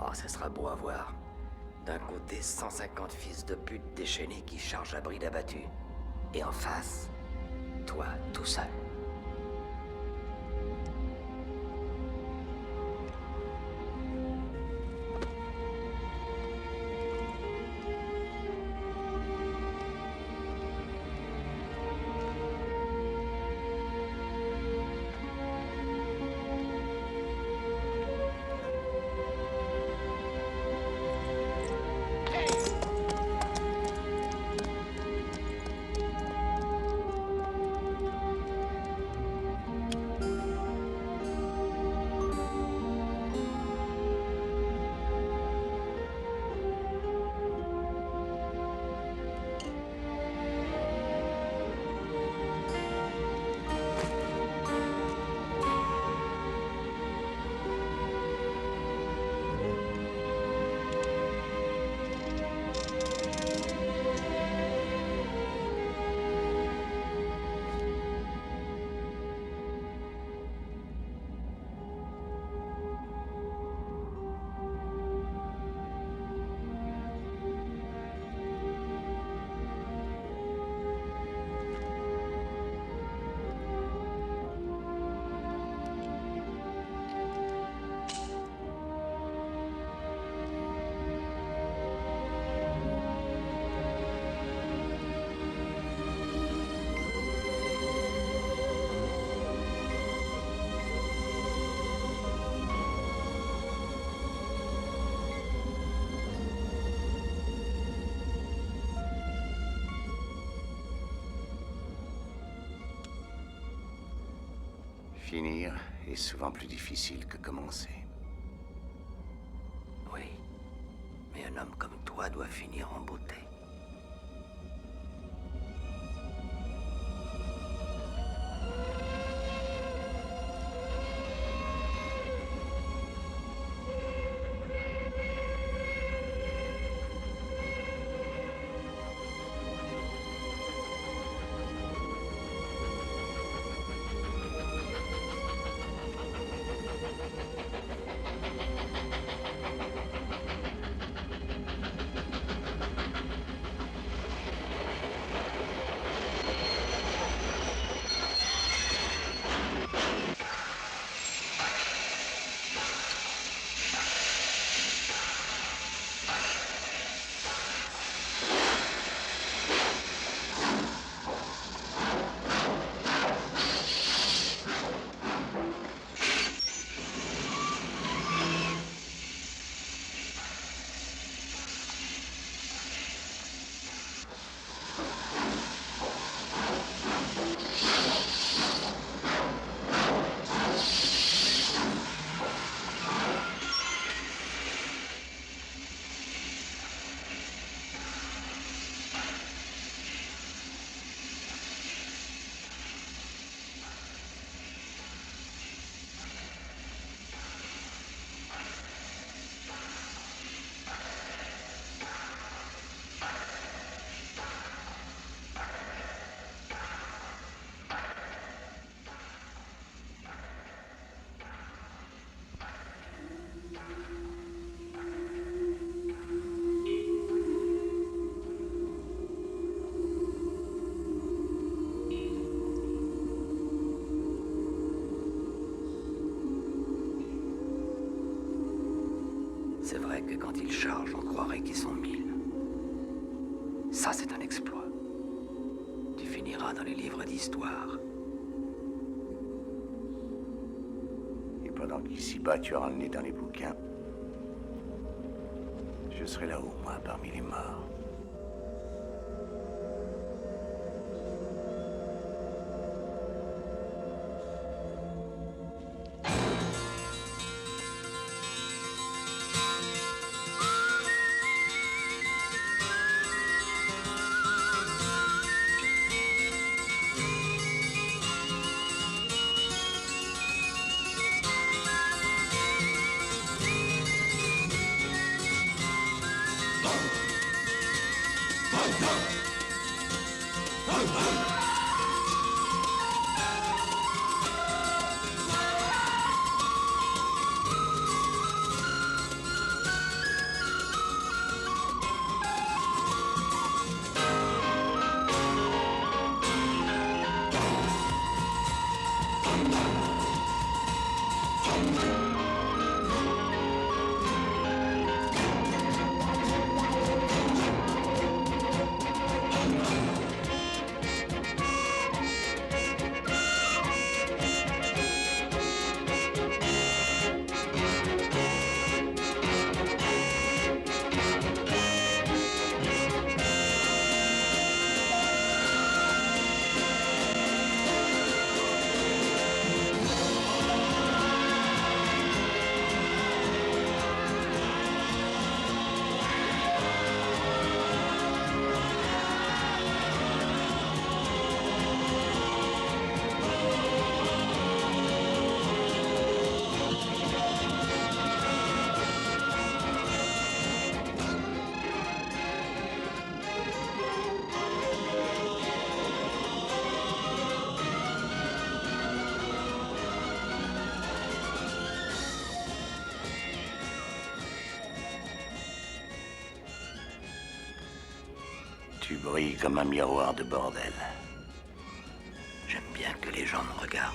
Speaker 5: Oh, ça sera beau à voir. D'un côté, 150 fils de pute déchaînés qui chargent à bride abattue. Et en face, toi, tout seul.
Speaker 10: Finir est souvent plus difficile que commencer.
Speaker 5: Oui, mais un homme comme toi doit finir en beauté.
Speaker 14: vrai que quand ils chargent, on croirait qu'ils sont 1000. Ça, c'est un exploit. Tu finiras dans les livres d'histoire.
Speaker 10: Et pendant qu'ici bas, tu auras le nez dans les bouquins, je serai là-haut, moi, parmi les morts. Tu brilles comme un miroir de bordel. J'aime bien que les gens me regardent.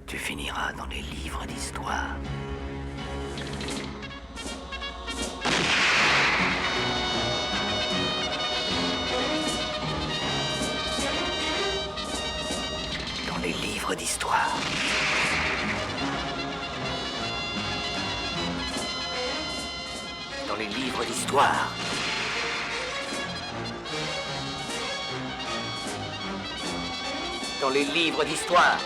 Speaker 10: Tu finiras dans les livres d'histoire. Dans les livres d'histoire. Dans les livres d'histoire. Dans les livres d'histoire.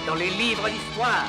Speaker 10: Dans les livres d'histoire.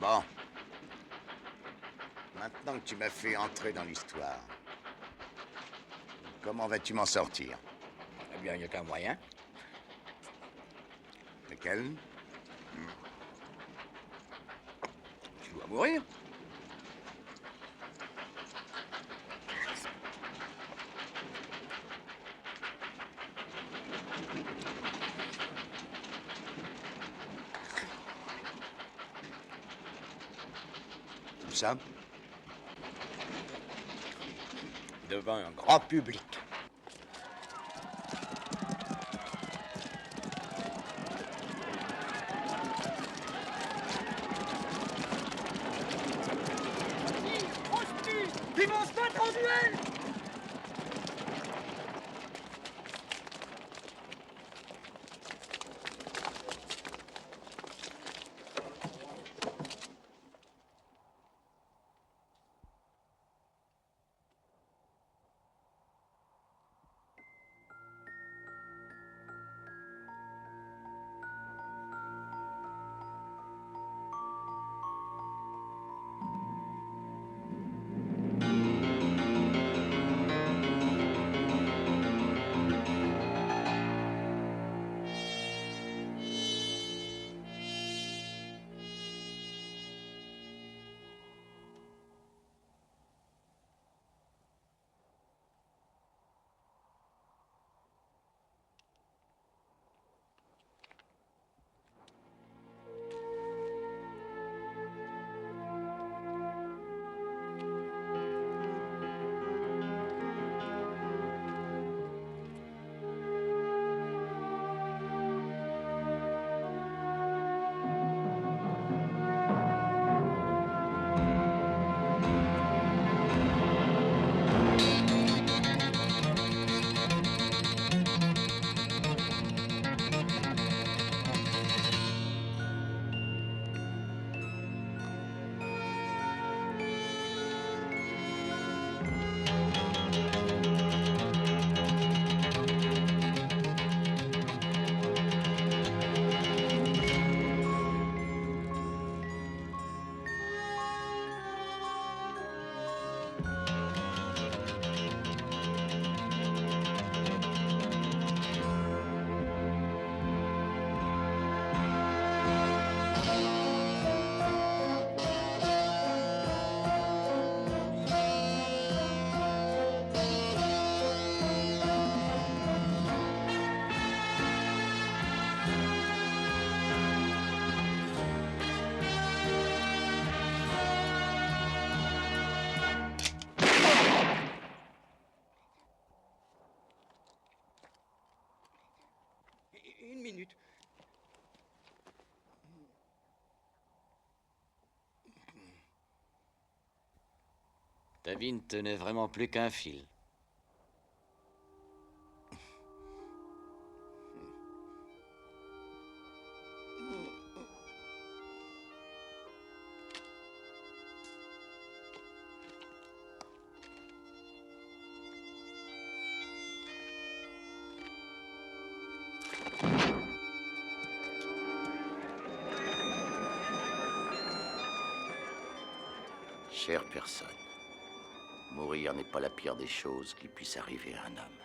Speaker 2: Bon. Maintenant que tu m'as fait entrer dans l'histoire, comment vas-tu m'en sortir?
Speaker 11: Eh bien, il n'y a qu'un moyen.
Speaker 2: Lequel?
Speaker 11: Tu dois mourir.
Speaker 2: Où ça?
Speaker 11: Devant un grand public.
Speaker 12: Ils vont se battre en duel!
Speaker 11: Une minute.
Speaker 7: Ta vie ne tenait vraiment plus qu'un fil.
Speaker 10: Chère personne, mourir n'est pas la pire des choses qui puisse arriver à un homme.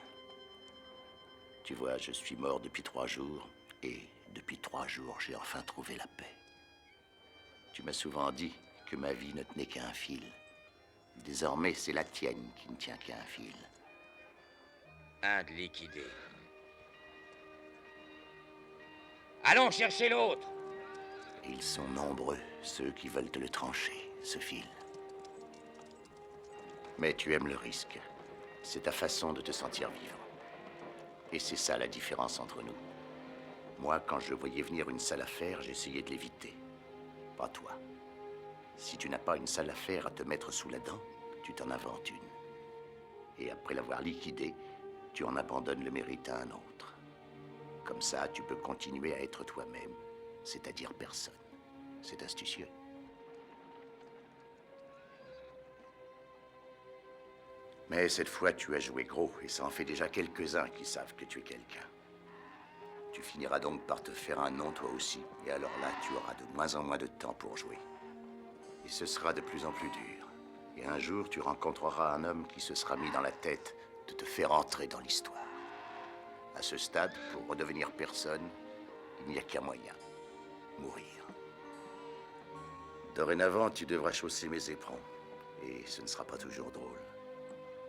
Speaker 10: Tu vois, je suis mort depuis 3 jours, et depuis 3 jours, j'ai enfin trouvé la paix. Tu m'as souvent dit que ma vie ne tenait qu'à un fil. Désormais, c'est la tienne qui ne tient qu'à un fil.
Speaker 11: Un de liquidé. Allons chercher l'autre.
Speaker 10: Ils sont nombreux, ceux qui veulent te le trancher, ce fil. Mais tu aimes le risque. C'est ta façon de te sentir vivre. Et c'est ça la différence entre nous. Moi, quand je voyais venir une sale affaire, j'essayais de l'éviter. Pas toi. Si tu n'as pas une sale affaire à te mettre sous la dent, tu t'en inventes une. Et après l'avoir liquidée, tu en abandonnes le mérite à un autre. Comme ça, tu peux continuer à être toi-même, c'est-à-dire personne. C'est astucieux. Mais cette fois, tu as joué gros, et ça en fait déjà quelques-uns qui savent que tu es quelqu'un. Tu finiras donc par te faire un nom toi aussi, et alors là, tu auras de moins en moins de temps pour jouer. Et ce sera de plus en plus dur. Et un jour, tu rencontreras un homme qui se sera mis dans la tête de te faire entrer dans l'histoire. À ce stade, pour redevenir personne, il n'y a qu'un moyen. Mourir. Dorénavant, tu devras chausser mes éperons. Et ce ne sera pas toujours drôle.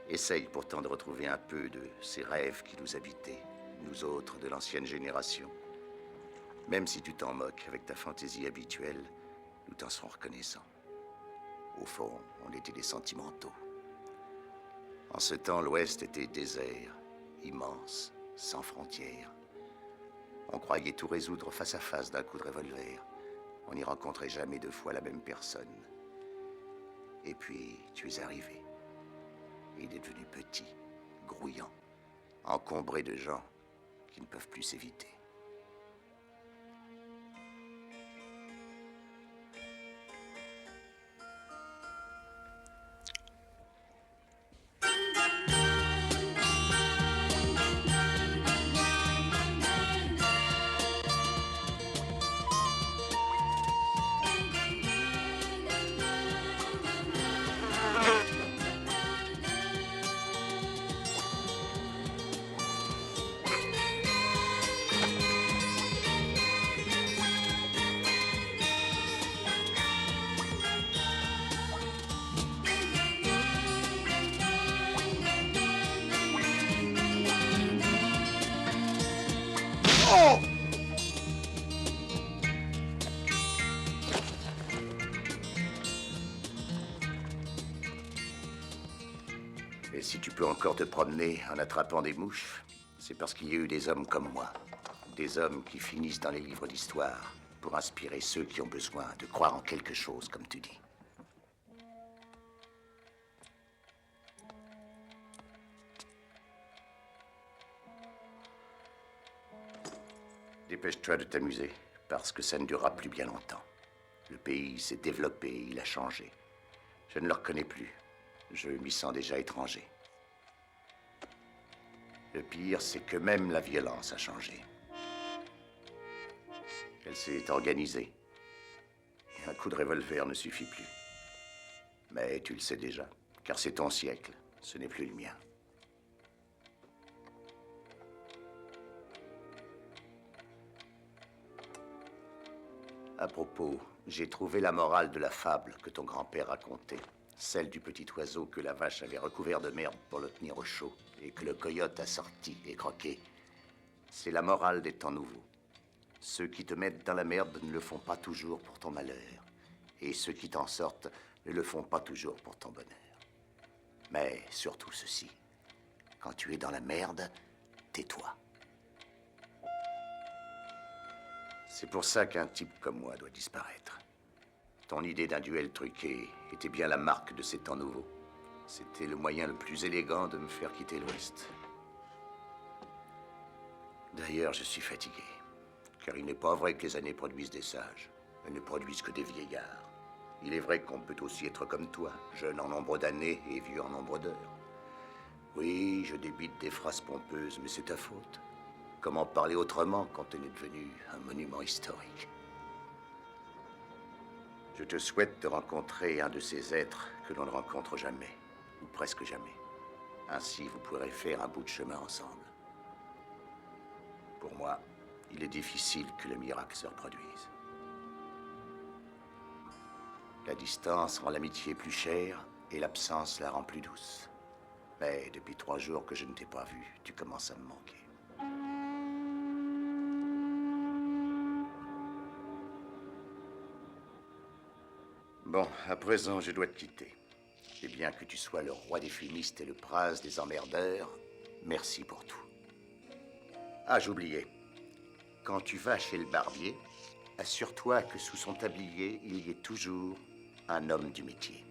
Speaker 10: Essaye pourtant de retrouver un peu de ces rêves qui nous habitaient, nous autres de l'ancienne génération. Même si tu t'en moques avec ta fantaisie habituelle, nous t'en serons reconnaissants. Au fond, on était des sentimentaux. En ce temps, l'Ouest était désert, immense, sans frontières. On croyait tout résoudre face à face d'un coup de revolver. On n'y rencontrait jamais deux fois la même personne. Et puis, tu es arrivé. Il est devenu petit, grouillant, encombré de gens qui ne peuvent plus s'éviter. Et si tu peux encore te promener en attrapant des mouches, c'est parce qu'il y a eu des hommes comme moi. Des hommes qui finissent dans les livres d'histoire pour inspirer ceux qui ont besoin de croire en quelque chose, comme tu dis. Dépêche-toi de t'amuser, parce que ça ne durera plus bien longtemps. Le pays s'est développé, il a changé. Je ne le reconnais plus. Je m'y sens déjà étranger. Le pire, c'est que même la violence a changé. Elle s'est organisée. Et un coup de revolver ne suffit plus. Mais tu le sais déjà, car c'est ton siècle, ce n'est plus le mien. À propos, j'ai trouvé la morale de la fable que ton grand-père racontait. Celle du petit oiseau que la vache avait recouvert de merde pour le tenir au chaud et que le coyote a sorti et croqué. C'est la morale des temps nouveaux. Ceux qui te mettent dans la merde ne le font pas toujours pour ton malheur. Et ceux qui t'en sortent ne le font pas toujours pour ton bonheur. Mais surtout ceci, quand tu es dans la merde, tais-toi. C'est pour ça qu'un type comme moi doit disparaître. Ton idée d'un duel truqué était bien la marque de ces temps nouveaux. C'était le moyen le plus élégant de me faire quitter l'Ouest. D'ailleurs, je suis fatigué. Car il n'est pas vrai que les années produisent des sages. Elles ne produisent que des vieillards. Il est vrai qu'on peut aussi être comme toi, jeune en nombre d'années et vieux en nombre d'heures. Oui, je débite des phrases pompeuses, mais c'est ta faute. Comment parler autrement quand on est devenu un monument historique? Je te souhaite de rencontrer un de ces êtres que l'on ne rencontre jamais, ou presque jamais. Ainsi, vous pourrez faire un bout de chemin ensemble. Pour moi, il est difficile que le miracle se reproduise. La distance rend l'amitié plus chère et l'absence la rend plus douce. Mais depuis 3 jours que je ne t'ai pas vu, tu commences à me manquer. Bon, à présent, je dois te quitter. Et bien que tu sois le roi des fumistes et le prince des emmerdeurs, merci pour tout. Ah, j'oubliais. Quand tu vas chez le barbier, assure-toi que sous son tablier, il y ait toujours un homme du métier.